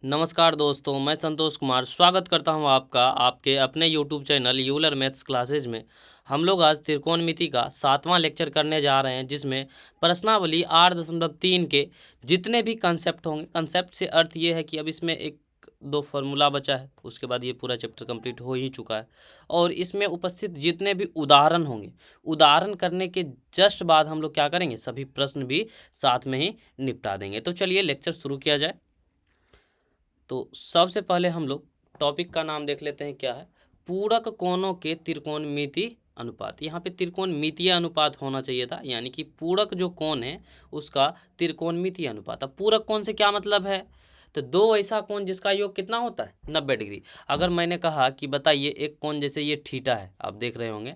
नमस्कार दोस्तों, मैं संतोष कुमार स्वागत करता हूं आपका आपके अपने YouTube channel Euler maths classes में। हम लोग आज त्रिकोणमिति का 7वां लेक्चर करने जा रहे हैं, जिसमें प्रश्नावली 8.3 के जितने भी कंसेप्ट होंगे, कंसेप्ट से अर्थ ये है कि अब इसमें एक दो फार्मूला बचा है, उसके बाद ये पूरा चैप्टर कंप्लीट हो ही चुका है। और इसमें उपस्थित जितने भी उदाहरण होंगे, उदाहरण करने के जस्ट बाद हम लोग क्या करेंगे, सभी प्रश्न भी साथ में ही निपटा देंगे। तो चलिए लेक्चर शुरू किया जाए। तो सबसे पहले हम लोग टॉपिक का नाम देख लेते हैं, क्या है। पूरक कोणों के त्रिकोणमितीय अनुपात। यहाँ पे त्रिकोणमितीय अनुपात होना चाहिए था, यानी कि पूरक जो कोण है उसका त्रिकोणमितीय अनुपात। अब पूरक कोण से क्या मतलब है, तो दो ऐसा कोण जिसका योग कितना होता है, 90 डिग्री। अगर मैंने कहा कि बताइए एक कोण जैसे ये थीटा है, आप देख रहे होंगे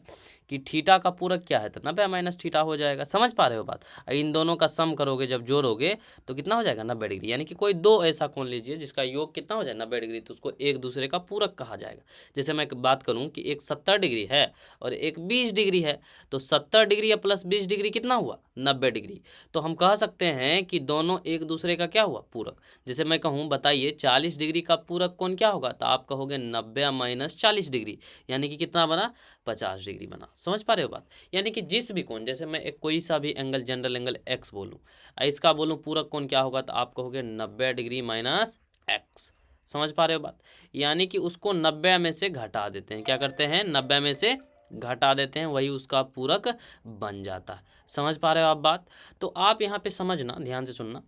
कि थीटा का पूरक क्या है, तो 90 माइनस थीटा हो जाएगा। समझ पा रहे हो बात। इन दोनों का सम करोगे, जब जोड़ोगे तो कितना हो जाएगा, 90 डिग्री। यानी कि कोई दो ऐसा कोण लीजिए जिसका योग कितना हो जाए, 90 डिग्री, तो उसको एक दूसरे का पूरक कहा जाएगा। जैसे मैं बात करूं कि एक 70 डिग्री है और एक 20 डिग्री है, तो 70 डिग्री या प्लस 20 डिग्री कितना हुआ, 90 डिग्री। तो हम कह सकते हैं कि दोनों एक दूसरे का क्या हुआ, पूरक। जैसे मैं कहूँ बताइए 40 डिग्री का पूरक कोण क्या होगा, तो आप कहोगे 90 माइनस 40 डिग्री, यानी कि कितना बना, 50 डिग्री बना। समझ पा रहे हो बात। यानी कि जिस भी कोण, जैसे मैं एक कोई सा भी एंगल, जनरल एंगल एक्स बोलूँ, इसका बोलूँ पूरक कोण क्या होगा, तो आप कहोगे 90 डिग्री माइनस एक्स। समझ पा रहे हो बात। यानी कि उसको 90 में से घटा देते हैं, क्या करते हैं, 90 में से घटा देते हैं, वही उसका पूरक बन जाता है। समझ पा रहे हो आप बात। तो आप यहाँ पे समझना, ध्यान से सुनना।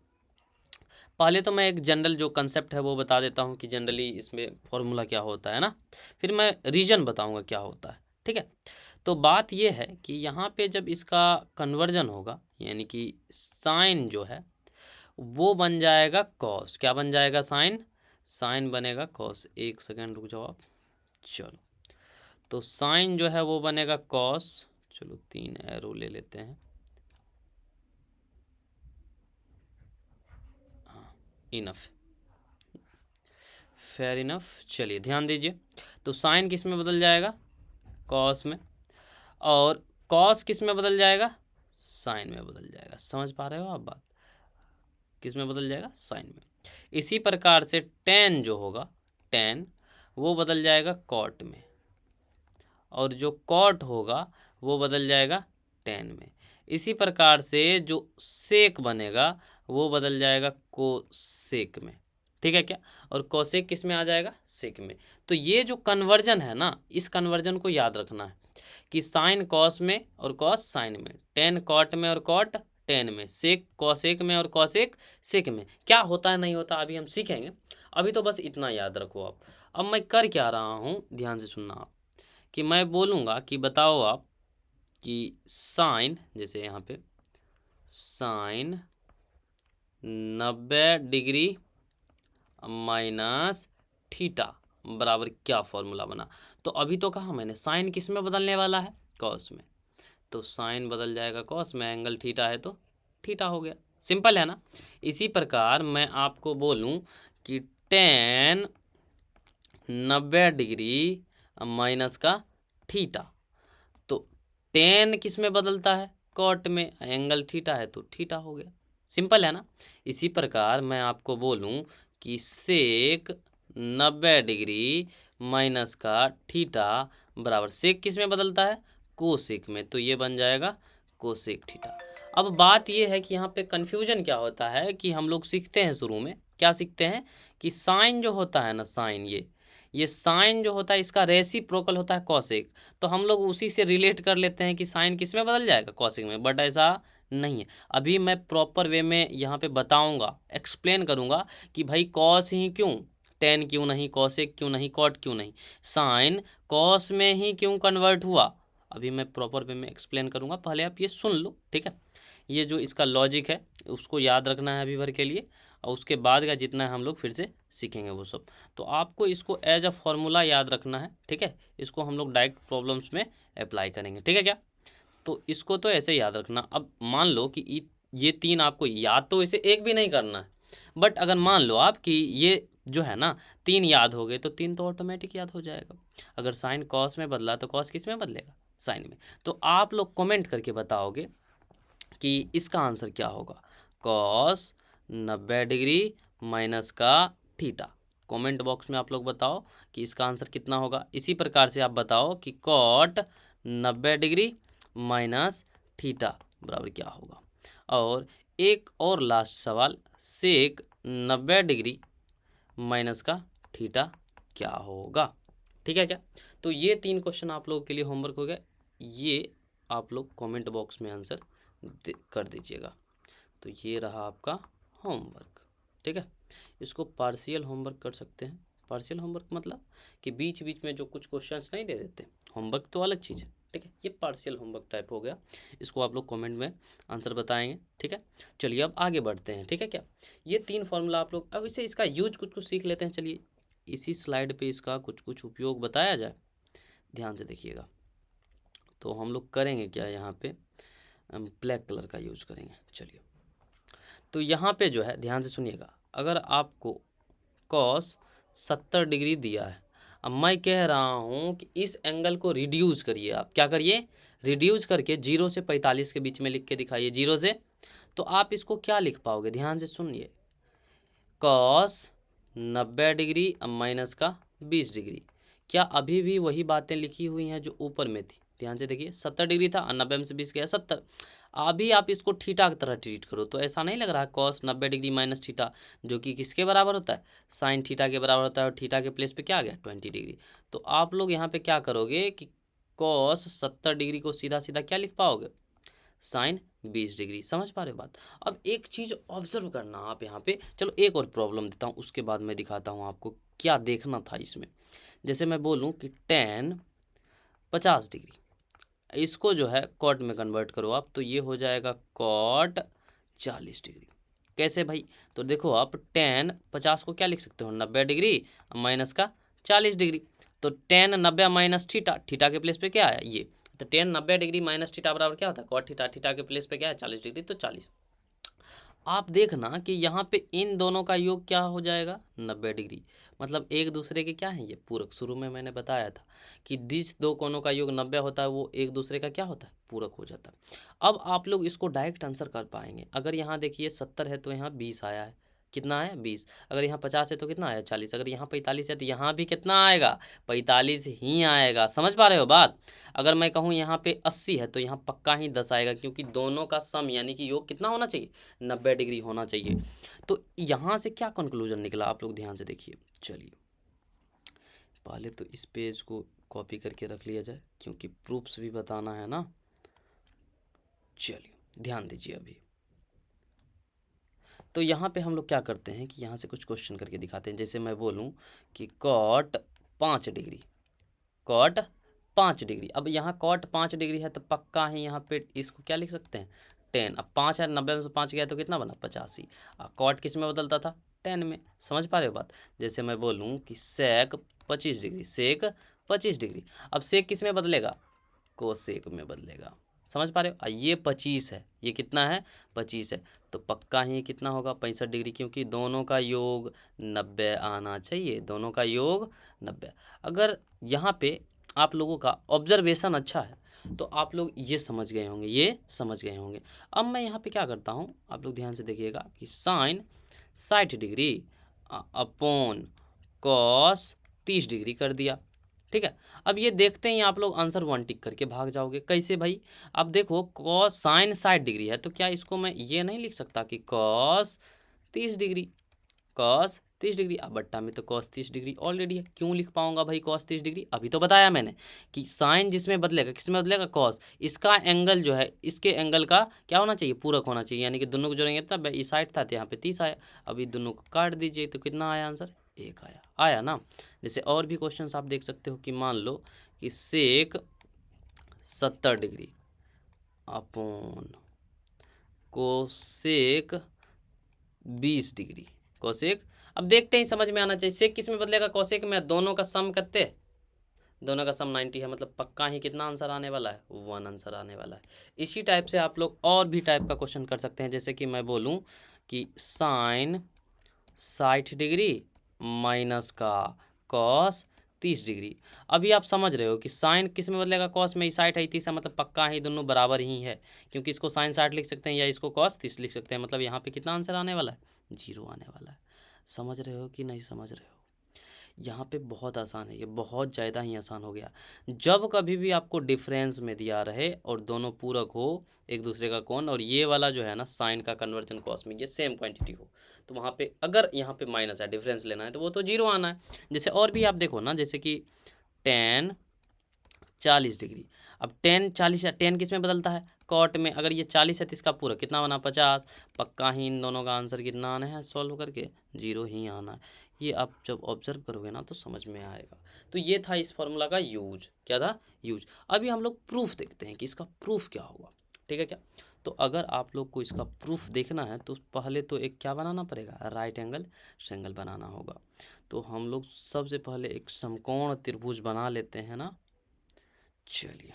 पहले तो मैं एक जनरल जो कंसेप्ट है वो बता देता हूँ कि जनरली इसमें फॉर्मूला क्या होता है ना, फिर मैं रीजन बताऊँगा क्या होता है, ठीक है। तो बात ये है कि यहाँ पे जब इसका कन्वर्जन होगा, यानी कि साइन जो है वो बन जाएगा कॉस। क्या बन जाएगा, साइन, साइन बनेगा कॉस। एक सेकेंड रुक जाओ आप। चलो, तो साइन जो है वो बनेगा कॉस। चलो 3 एरो ले लेते हैं, हाँ इनफ, फेयर इनफ। चलिए ध्यान दीजिए, तो साइन किस में बदल जाएगा, कॉस में, और कॉस किस में बदल जाएगा, साइन में बदल जाएगा। समझ पा रहे हो आप बात, किस में बदल जाएगा, साइन में। इसी प्रकार से टेन जो होगा, टेन वो बदल जाएगा कॉट में, और जो कॉट होगा वो बदल जाएगा टेन में। इसी प्रकार से जो सेक बनेगा वो बदल जाएगा कोसेक में, ठीक है क्या। और कोसेक किस में आ जाएगा, सेक में। तो ये जो कन्वर्जन है ना, इस कन्वर्जन को याद रखना है कि साइन कॉस में और कॉस साइन में, टेन कॉट में और कॉट टेन में, सेक कॉसेक में और कॉसेक सेक में। क्या होता है नहीं होता अभी हम सीखेंगे, अभी तो बस इतना याद रखो आप। अब मैं कर क्या रहा हूँ, ध्यान से सुनना आप, कि मैं बोलूँगा कि बताओ आप कि साइन, जैसे यहाँ पे साइन 90 डिग्री माइनस थीटा बराबर क्या फॉर्मूला बना। तो अभी तो कहा मैंने, साइन किस में बदलने वाला है, कॉस में, तो साइन बदल जाएगा कॉस में, एंगल थीटा है तो थीटा हो गया। सिंपल है ना। इसी प्रकार मैं आपको बोलूं कि टेन 90 डिग्री माइनस का थीटा, तो टेन किस में बदलता है, कॉट में, एंगल थीटा है तो थीटा हो गया। सिंपल है ना। इसी प्रकार मैं आपको बोलूं कि सेक 90 डिग्री माइनस का थीटा बराबर सेक किस में बदलता है, कोसेक में, तो ये बन जाएगा कोसेक थीटा। अब बात ये है कि यहाँ पे कन्फ्यूजन क्या होता है कि हम लोग सीखते हैं शुरू में, क्या सीखते हैं कि साइन जो होता है ना, साइन, ये साइन जो होता है इसका रेसिप्रोकल होता है कॉसेक। तो हम लोग उसी से रिलेट कर लेते हैं कि साइन किस में बदल जाएगा, कॉसेक में, बट ऐसा नहीं है। अभी मैं प्रॉपर वे में यहाँ पे बताऊंगा, एक्सप्लेन करूंगा कि भाई कॉस ही क्यों, टेन क्यों नहीं, कॉसेक क्यों नहीं, कॉट क्यों नहीं, साइन कॉस में ही क्यों कन्वर्ट हुआ। अभी मैं प्रॉपर वे में एक्सप्लेन करूंगा, पहले आप ये सुन लो, ठीक है। ये जो इसका लॉजिक है उसको याद रखना है अभी भर के लिए, और उसके बाद का जितना है हम लोग फिर से सीखेंगे वो सब। तो आपको इसको एज अ फॉर्मूला याद रखना है, ठीक है। इसको हम लोग डायरेक्ट प्रॉब्लम्स में अप्लाई करेंगे, ठीक है क्या। तो इसको तो ऐसे याद रखना। अब मान लो कि ये तीन आपको याद, तो इसे एक भी नहीं करना है, बट अगर मान लो आप कि ये जो है ना तीन याद हो गए, तो तीन तो ऑटोमेटिक याद हो जाएगा। अगर साइन कॉस में बदला तो कॉस किस में बदलेगा, साइन में। तो आप लोग कमेंट करके बताओगे कि इसका आंसर क्या होगा, कॉस 90 डिग्री माइनस का थीटा। कमेंट बॉक्स में आप लोग बताओ कि इसका आंसर कितना होगा। इसी प्रकार से आप बताओ कि कॉट 90 डिग्री माइनस थीटा बराबर क्या होगा। और एक और लास्ट सवाल, सेक 90 डिग्री माइनस का थीटा क्या होगा। ठीक है क्या? तो ये 3 क्वेश्चन आप लोगों के लिए होमवर्क हो गया। ये आप लोग कमेंट बॉक्स में आंसर कर दीजिएगा। तो ये रहा आपका होमवर्क। ठीक है, इसको पार्शियल होमवर्क कर सकते हैं। पार्शियल होमवर्क मतलब कि बीच बीच में जो कुछ क्वेश्चंस नहीं दे देते, होमवर्क तो अलग चीज़ है। ठीक है, ये पार्शियल होमवर्क टाइप हो गया। इसको आप लोग कमेंट में आंसर बताएंगे। ठीक है, चलिए अब आगे बढ़ते हैं। ठीक है क्या? ये 3 फॉर्मूला आप लोग अब इसे इसका यूज कुछ कुछ सीख लेते हैं। चलिए इसी स्लाइड पे इसका कुछ कुछ उपयोग बताया जाए, ध्यान से देखिएगा। तो हम लोग करेंगे क्या, यहाँ पे ब्लैक कलर का यूज करेंगे। चलिए, तो यहाँ पे जो है ध्यान से सुनिएगा, अगर आपको कॉस 70 डिग्री दिया है, अब मैं कह रहा हूँ कि इस एंगल को रिड्यूस करिए। आप क्या करिए, रिड्यूस करके 0 से 45 के बीच में लिख के दिखाइए। 0 से, तो आप इसको क्या लिख पाओगे, ध्यान से सुनिए, कॉस 90 डिग्री माइनस का 20 डिग्री। क्या अभी भी वही बातें लिखी हुई हैं जो ऊपर में थी? ध्यान से देखिए, 70 डिग्री था, 90 में से 20 गया 70। अभी आप इसको थीटा की तरह ट्रीट करो तो ऐसा नहीं लग रहा है कॉस 90 डिग्री माइनस थीटा, जो कि किसके बराबर होता है, साइन थीटा के बराबर होता है। और थीटा के प्लेस पे क्या आ गया, 20 डिग्री। तो आप लोग यहाँ पे क्या करोगे कि कॉस 70 डिग्री को सीधा सीधा क्या लिख पाओगे, साइन 20 डिग्री। समझ पा रहे हो बात? अब एक चीज़ ऑब्जर्व करना आप यहाँ पे। चलो एक और प्रॉब्लम देता हूँ, उसके बाद मैं दिखाता हूँ आपको क्या देखना था इसमें। जैसे मैं बोलूँ कि tan 50 डिग्री, इसको जो है कॉट में कन्वर्ट करो आप, तो ये हो जाएगा कॉट 40 डिग्री। कैसे भाई? तो देखो आप tan 50 को क्या लिख सकते हो, 90 डिग्री माइनस का 40 डिग्री। तो tan 90 माइनस थीटा, थीटा के प्लेस पे क्या आया ये, तो tan 90 डिग्री माइनस थीटा बराबर क्या होता है, कॉट थीटा, थीटा के प्लेस पे क्या है 40 डिग्री, तो 40। आप देखना कि यहाँ पे इन दोनों का योग क्या हो जाएगा, 90 डिग्री। मतलब एक दूसरे के क्या है, ये पूरक। शुरू में मैंने बताया था कि जिस दो कोणों का योग 90 होता है वो एक दूसरे का क्या होता है, पूरक हो जाता है। अब आप लोग इसको डायरेक्ट आंसर कर पाएंगे। अगर यहाँ देखिए 70 है तो यहाँ 20 आया है, कितना आया 20। अगर यहाँ 50 है तो कितना आया 40। अगर यहाँ 45 है तो यहाँ भी कितना आएगा, 45 ही आएगा। समझ पा रहे हो बात? अगर मैं कहूँ यहाँ पे 80 है तो यहाँ पक्का ही 10 आएगा, क्योंकि दोनों का सम यानी कि योग कितना होना चाहिए, 90 डिग्री होना चाहिए। तो यहाँ से क्या कंक्लूजन निकला, आप लोग ध्यान से देखिए। चलिए पहले तो इस पेज को कॉपी करके रख लिया जाए, क्योंकि प्रूफ्स भी बताना है ना। चलिए ध्यान दीजिए अभी। तो यहाँ पे हम लोग क्या करते हैं कि यहाँ से कुछ क्वेश्चन करके दिखाते हैं। जैसे मैं बोलूँ कि कॉट 5 डिग्री, कॉट 5 डिग्री। अब यहाँ कॉट 5 डिग्री है तो पक्का ही यहाँ पे इसको क्या लिख सकते हैं, 10। अब 5 है, 90 में से 5 गया तो कितना बना 85। कॉट किस में बदलता था, 10 में। समझ पा रहे हो बात? जैसे मैं बोलूँ कि सेक 25 डिग्री, सेक 25 डिग्री। अब सेक किस में बदलेगा, कोसेक में बदलेगा। समझ पा रहे हो? ये 25 है, ये कितना है 25 है, तो पक्का ही कितना होगा 65 डिग्री, क्योंकि दोनों का योग 90 आना चाहिए, दोनों का योग 90। अगर यहाँ पे आप लोगों का ऑब्जर्वेशन अच्छा है तो आप लोग ये समझ गए होंगे, ये समझ गए होंगे। अब मैं यहाँ पे क्या करता हूँ, आप लोग ध्यान से देखिएगा कि sine 60 degree upon cos 30 degree कर दिया। ठीक है, अब ये देखते ही आप लोग आंसर 1 टिक करके भाग जाओगे। कैसे भाई? अब देखो कॉस साइन 60 डिग्री है तो क्या इसको मैं ये नहीं लिख सकता कि कॉस 30 डिग्री, कॉस 30 डिग्री। अब बट्टा में तो कॉस 30 डिग्री ऑलरेडी है, क्यों लिख पाऊंगा भाई कॉस 30 डिग्री? अभी तो बताया मैंने कि साइन जिसमें बदलेगा, किस में बदलेगा, कॉस। इसका एंगल जो है, इसके एंगल का क्या होना चाहिए, पूरक होना चाहिए, यानी कि दोनों को जोड़ेंगे तब ये 60 था तो यहाँ पे 30 आया। अभी दोनों को काट दीजिए तो कितना आया आंसर, 1 आया। आया ना? जैसे और भी क्वेश्चंस आप देख सकते हो कि मान लो कि सेक 70 degree upon cosec 20 degree, cosec. अब देखते ही समझ में आना चाहिए, सेक किस में बदलेगा, कोसेक में। दोनों का सम कितने, दोनों का सम 90 है, मतलब पक्का ही कितना आंसर आने वाला है, 1 आंसर आने वाला है। इसी टाइप से आप लोग और भी टाइप का क्वेश्चन कर सकते हैं। जैसे कि मैं बोलूँ कि साइन 60 डिग्री माइनस का कॉस 30 डिग्री। अभी आप समझ रहे हो कि साइन किस में बदलेगा, कॉस में। 60 है 30 है, मतलब पक्का ही दोनों बराबर ही है, क्योंकि इसको साइन 60 लिख सकते हैं या इसको कॉस 30 लिख सकते हैं। मतलब यहाँ पे कितना आंसर आने वाला है, 0 आने वाला है। समझ रहे हो कि नहीं समझ रहे हो? यहाँ पे बहुत आसान है, ये बहुत ज़्यादा ही आसान हो गया। जब कभी भी आपको डिफरेंस में दिया रहे और दोनों पूरक हो एक दूसरे का कोण, और ये वाला जो है ना साइन का कन्वर्जन कॉस में ये सेम क्वांटिटी हो, तो वहाँ पे अगर यहाँ पे माइनस है, डिफरेंस लेना है, तो वो तो जीरो आना है। जैसे और भी आप देखो ना, जैसे कि टेन 40 डिग्री। अब 10 40 10 किस में बदलता है? कॉट में। अगर ये 40 है तो इसका पूरा कितना बना? 50। पक्का ही इन दोनों का आंसर कितना आना है सॉल्व करके? जीरो ही आना है। ये आप जब ऑब्जर्व करोगे ना तो समझ में आएगा। तो ये था इस फॉर्मूला का यूज। क्या था? यूज। अभी हम लोग प्रूफ देखते हैं कि इसका प्रूफ क्या होगा। ठीक है क्या? तो अगर आप लोग को इसका प्रूफ देखना है तो पहले तो एक क्या बनाना पड़ेगा? राइट एंगल ट्रायंगल बनाना होगा। तो हम लोग सबसे पहले एक समकोण त्रिभुज बना लेते हैं ना। चलिए,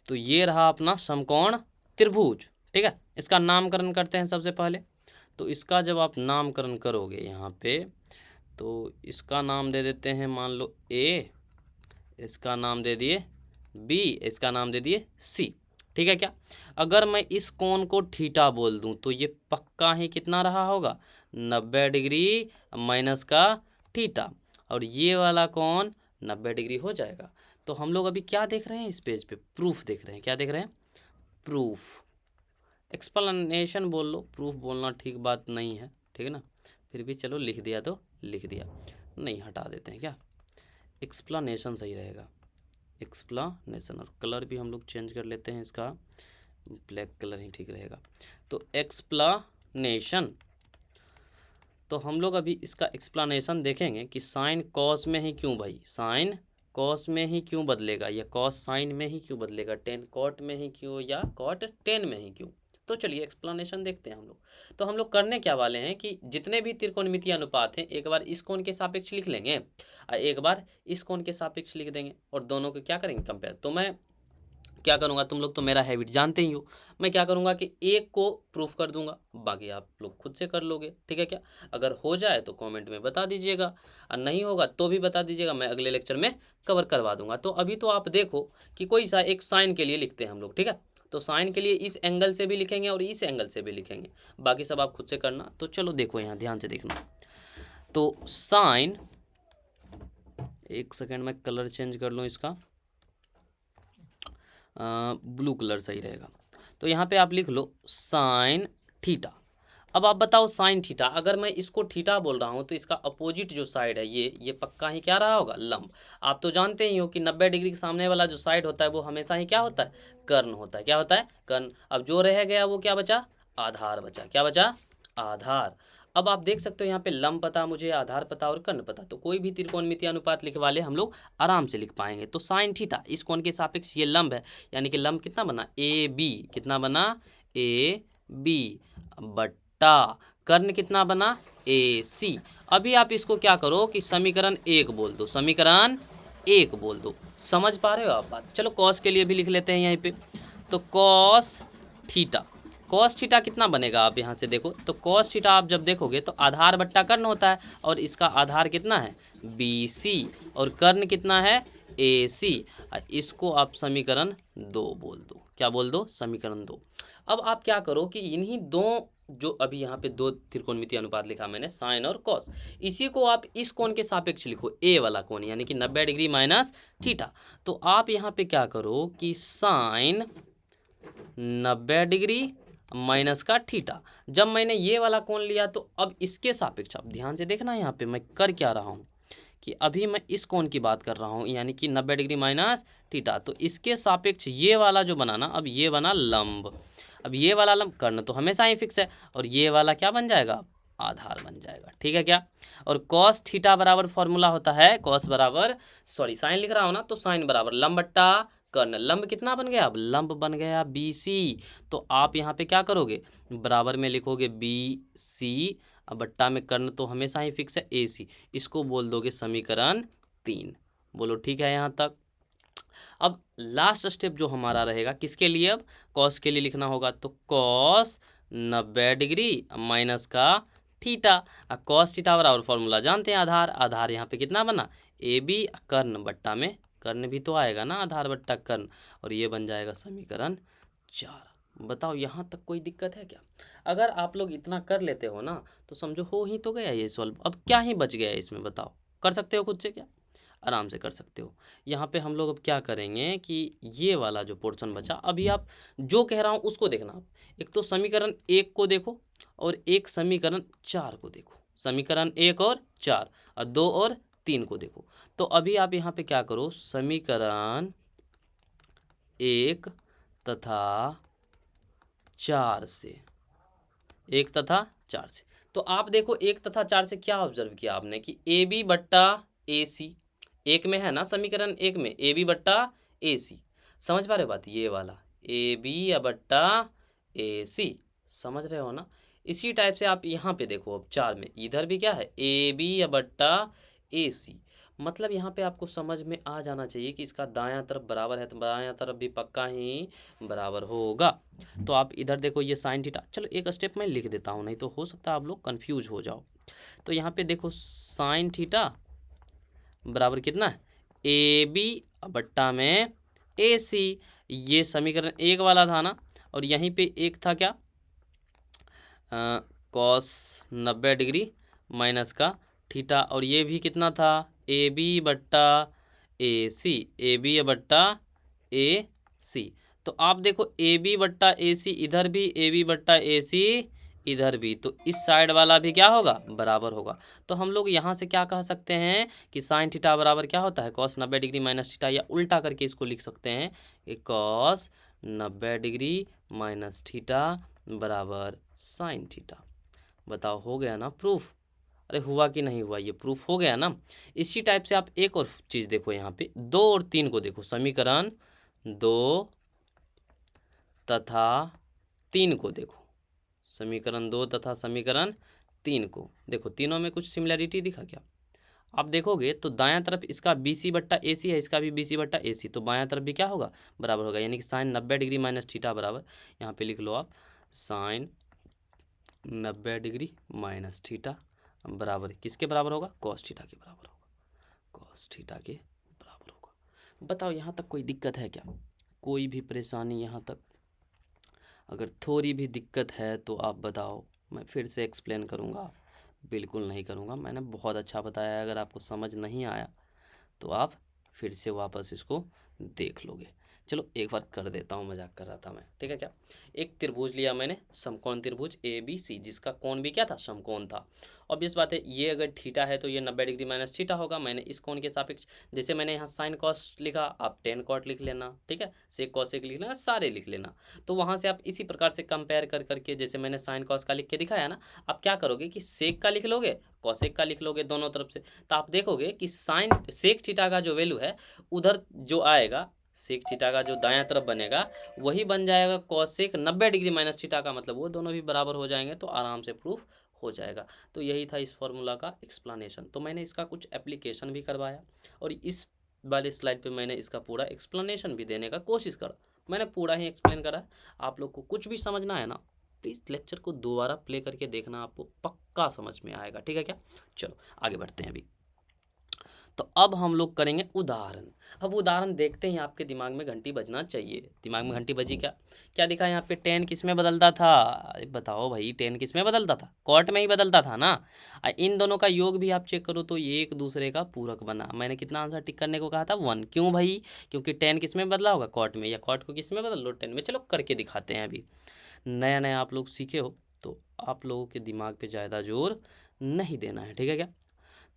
तो ये रहा अपना समकोण त्रिभुज। ठीक है, इसका नामकरण करते हैं सबसे पहले। तो इसका जब आप नामकरण करोगे यहाँ पे, तो इसका नाम दे देते हैं, मान लो ए, इसका नाम दे दिए बी, इसका नाम दे दिए सी। ठीक है क्या? अगर मैं इस कोण को थीटा बोल दूं तो ये पक्का ही कितना रहा होगा? 90 डिग्री माइनस का थीटा। और ये वाला कोण 90 डिग्री हो जाएगा। तो हम लोग अभी क्या देख रहे हैं इस पेज पे? प्रूफ देख रहे हैं। क्या देख रहे हैं? प्रूफ। एक्सप्लेनेशन बोल लो, प्रूफ बोलना ठीक बात नहीं है। ठीक है ना? फिर भी चलो लिख दिया तो लिख दिया, नहीं हटा देते हैं क्या? एक्सप्लेनेशन सही रहेगा, एक्सप्लेनेशन। और कलर भी हम लोग चेंज कर लेते हैं, इसका ब्लैक कलर ही ठीक रहेगा। तो एक्सप्लेनेशन, तो हम लोग अभी इसका एक्सप्लेनेशन देखेंगे कि साइन कॉस में ही क्यों भाई, साइन कॉस में ही क्यों बदलेगा, या कॉस साइन में ही क्यों बदलेगा, टेन कॉट में ही क्यों, या कॉट टेन में ही क्यों। तो चलिए एक्सप्लेनेशन देखते हैं हम लोग। तो हम लोग करने क्या वाले हैं कि जितने भी त्रिकोणमितीय अनुपात हैं, एक बार इस कोण के सापेक्ष लिख लेंगे और एक बार इस कोण के सापेक्ष लिख देंगे, और दोनों को क्या करेंगे? कंपेयर। तो मैं क्या करूंगा, तुम लोग तो मेरा हैबिट जानते ही हो, मैं क्या करूंगा कि एक को प्रूफ कर दूंगा, बाकी आप लोग खुद से कर लोगे। ठीक है क्या? अगर हो जाए तो कमेंट में बता दीजिएगा, और नहीं होगा तो भी बता दीजिएगा, मैं अगले लेक्चर में कवर करवा दूंगा। तो अभी तो आप देखो कि कोई सा एक साइन के लिए लिखते हैं हम लोग। ठीक है, तो साइन के लिए इस एंगल से भी लिखेंगे और इस एंगल से भी लिखेंगे, बाकी सब आप खुद से करना। तो चलो देखो, यहाँ ध्यान से देखना। तो साइन, एक सेकेंड में कलर चेंज कर लूँ इसका, ब्लू कलर सही रहेगा। तो यहाँ पे आप लिख लो साइन थीटा। अब आप बताओ साइन थीटा, अगर मैं इसको थीटा बोल रहा हूँ तो इसका अपोजिट जो साइड है ये पक्का ही क्या रहा होगा? लंब। आप तो जानते ही हो कि 90 डिग्री के सामने वाला जो साइड होता है वो हमेशा ही क्या होता है? कर्ण होता है। क्या होता है? कर्ण। अब जो रह गया वो क्या बचा? आधार बचा। क्या बचा? आधार। अब आप देख सकते हो यहाँ पे लंब पता मुझे, आधार पता और कर्ण पता, तो कोई भी त्रिकोणमितीय अनुपात लिखवा ले हम लोग आराम से लिख पाएंगे। तो साइन थीटा, इस कोण के सापेक्ष ये लंब है, यानी कि लंब कितना बना? A B. कितना बना? ए बी बट्टा कर्ण कितना बना? ए सी। अभी आप इसको क्या करो कि समीकरण एक बोल दो, समीकरण एक बोल दो। समझ पा रहे हो आप बात? चलो कॉस के लिए भी लिख लेते हैं यहीं पे। तो कॉस थीटा, कॉस थीटा कितना बनेगा? आप यहाँ से देखो तो कॉस थीटा आप जब देखोगे तो आधार बट्टा कर्ण होता है, और इसका आधार कितना है? बी सी, और कर्ण कितना है? ए सी। इसको आप समीकरण दो बोल दो। क्या बोल दो? समीकरण दो। अब आप क्या करो कि इन्हीं दो, जो अभी यहाँ पे दो त्रिकोणमितीय अनुपात लिखा मैंने, साइन और कॉस, इसी को आप इस कोण के सापेक्ष लिखो, ए वाला कोण, यानी कि 90 डिग्री माइनस थीटा। तो आप यहाँ पे क्या करो कि साइन 90 डिग्री माइनस का थीटा, जब मैंने ये वाला कोण लिया तो अब इसके सापेक्ष, आप ध्यान से देखना यहाँ पे मैं कर क्या रहा हूँ कि अभी मैं इस कोण की बात कर रहा हूँ, यानी कि 90 डिग्री माइनस थीटा। तो इसके सापेक्ष ये वाला जो बना ना, अब ये बना लंब। अब ये वाला लंब, कर्ण तो हमेशा ही फिक्स है, और ये वाला क्या बन जाएगा? आधार बन जाएगा। ठीक है क्या? और कॉस थीटा बराबर फॉर्मूला होता है, कॉस बराबर, सॉरी साइन लिख रहा हूँ ना, तो साइन बराबर लंब बट्टा कर्ण। लंब कितना बन गया? अब लंब बन गया बी सी। तो आप यहाँ पे क्या करोगे? बराबर में लिखोगे बी सी, अब बट्टा में कर्ण तो हमेशा ही फिक्स है ए सी, इसको बोल दोगे समीकरण 3। बोलो ठीक है यहाँ तक? अब लास्ट स्टेप जो हमारा रहेगा किसके लिए? अब कॉस के लिए लिखना होगा। तो कॉस 90 डिग्री माइनस का थीटा, कॉस थीटा बराबर फॉर्मूला जानते हैं, आधार। आधार यहाँ पे कितना बना? ए बी कर्ण बट्टा में कर्ण भी तो आएगा ना, आधार बट्टा कर्ण, और ये बन जाएगा समीकरण 4। बताओ यहाँ तक कोई दिक्कत है क्या? अगर आप लोग इतना कर लेते हो ना तो समझो हो ही तो गया ये सॉल्व। अब क्या ही बच गया है इसमें, बताओ कर सकते हो खुद से क्या? आराम से कर सकते हो। यहाँ पे हम लोग अब क्या करेंगे कि ये वाला जो पोर्शन बचा, अभी आप जो कह रहा हूँ उसको देखना। आप एक तो समीकरण 1 को देखो और एक समीकरण 4 को देखो। समीकरण 1 और 4 और 2 और 3 को देखो। तो अभी आप यहाँ पे क्या करो, समीकरण 1 तथा 4 से, 1 तथा 4 से, तो आप देखो 1 तथा 4 से क्या ऑब्जर्व किया आपने कि ए बी बट्टा ए सी, एक में है ना समीकरण 1 में ए बी बट्टा ए सी, समझ पा रहे हो बात? ये वाला ए बी बट्टा ए सी, समझ रहे हो ना? इसी टाइप से आप यहाँ पे देखो, अब 4 में इधर भी क्या है, ए बी बट्टा ए सी। मतलब यहाँ पे आपको समझ में आ जाना चाहिए कि इसका दायां तरफ बराबर है तो बायां तरफ भी पक्का ही बराबर होगा। तो आप इधर देखो ये साइन थीटा, चलो एक स्टेप में लिख देता हूँ, नहीं तो हो सकता है आप लोग कंफ्यूज हो जाओ। तो यहाँ पे देखो साइन थीटा बराबर कितना है, ए बी बट्टा में ए सी, ये समीकरण 1 वाला था ना, और यहीं पे एक था क्या, कॉस 90 डिग्री माइनस का थीटा, और ये भी कितना था, ए बी बट्टा ए सी, ए बी बट्टा ए सी। तो आप देखो ए बी बट्टा ए सी इधर भी, ए बी बट्टा ए सी इधर भी, तो इस साइड वाला भी क्या होगा, बराबर होगा। तो हम लोग यहाँ से क्या कह सकते हैं कि साइन थीटा बराबर क्या होता है, कॉस 90 डिग्री माइनस थीटा, या उल्टा करके इसको लिख सकते हैं कि कॉस 90 डिग्री माइनस थीटा बराबर साइन थीटा। बताओ हो गया ना प्रूफ? अरे हुआ कि नहीं हुआ, ये प्रूफ हो गया ना। इसी टाइप से आप एक और चीज़ देखो, यहाँ पे 2 और 3 को देखो, समीकरण 2 तथा 3 को देखो, समीकरण 2 तथा समीकरण 3 को देखो, तीनों में कुछ सिमिलरिटी दिखा क्या? आप देखोगे तो दायां तरफ इसका बी सी बट्टा ए सी है, इसका भी बी सी बट्टा ए सी, तो बायां तरफ भी क्या होगा, बराबर होगा, यानी कि साइन 90 डिग्री माइनस थीटा बराबर, यहाँ पे लिख लो आप साइन 90 डिग्री माइनस थीटा बराबर किसके बराबर होगा, कॉस थीटा के बराबर होगा, कॉस थीटा के बराबर होगा। बताओ यहाँ तक कोई दिक्कत है क्या, कोई भी परेशानी यहाँ तक? अगर थोड़ी भी दिक्कत है तो आप बताओ, मैं फिर से एक्सप्लेन करूँगा? बिल्कुल नहीं करूँगा, मैंने बहुत अच्छा बताया है। अगर आपको समझ नहीं आया तो आप फिर से वापस इसको देख लोगे। चलो एक बार कर देता हूँ, मजाक कर रहा था मैं, ठीक है क्या? एक त्रिभुज लिया मैंने, समकोण त्रिभुज ए बी सी, जिसका कोण भी क्या था, समकोण था। ऑब्वियस बात है, ये अगर थीटा है तो ये 90 डिग्री माइनस थीटा होगा। मैंने इस कोण के सापेक्ष, जैसे मैंने यहाँ साइन कॉस लिखा, आप टेन कॉट लिख लेना, ठीक है, सेक कॉसेक लिख लेना, सारे लिख लेना। तो वहाँ से आप इसी प्रकार से कंपेयर कर करके, जैसे मैंने साइन कॉस का लिख के दिखाया ना, आप क्या करोगे कि सेक का लिख लोगे, कॉसेक का लिख लोगे, दोनों तरफ से। तो आप देखोगे कि साइन सेक थीटा का जो वैल्यू है उधर जो आएगा, सेक थीटा का जो दायां तरफ बनेगा वही बन जाएगा कॉसेक 90 डिग्री माइनस थीटा का, मतलब वो दोनों भी बराबर हो जाएंगे, तो आराम से प्रूफ हो जाएगा। तो यही था इस फॉर्मूला का एक्सप्लेनेशन। तो मैंने इसका कुछ एप्लीकेशन भी करवाया और इस वाले स्लाइड पे मैंने इसका पूरा एक्सप्लेनेशन भी देने का कोशिश करा। मैंने पूरा ही एक्सप्लेन करा। आप लोग को कुछ भी समझना है ना, प्लीज़ लेक्चर को दोबारा प्ले करके देखना, आपको पक्का समझ में आएगा, ठीक है क्या? चलो आगे बढ़ते हैं अभी। तो अब हम लोग करेंगे उदाहरण। अब उदाहरण देखते हैं, आपके दिमाग में घंटी बजना चाहिए। दिमाग में घंटी बजी क्या? क्या दिखा यहाँ पे, टेन किस में बदलता था? अरे बताओ भाई, टेन किस में बदलता था? कॉट में ही बदलता था ना। इन दोनों का योग भी आप चेक करो तो ये एक दूसरे का पूरक बना। मैंने कितना आंसर टिक करने को कहा था, 1। क्यों भाई? क्योंकि टेन किस में बदला होगा, कॉट में, या कॉट को किस में बदल लो, टेन में। चलो करके दिखाते हैं। अभी नया नया आप लोग सीखे हो तो आप लोगों के दिमाग पे ज़्यादा जोर नहीं देना है, ठीक है क्या?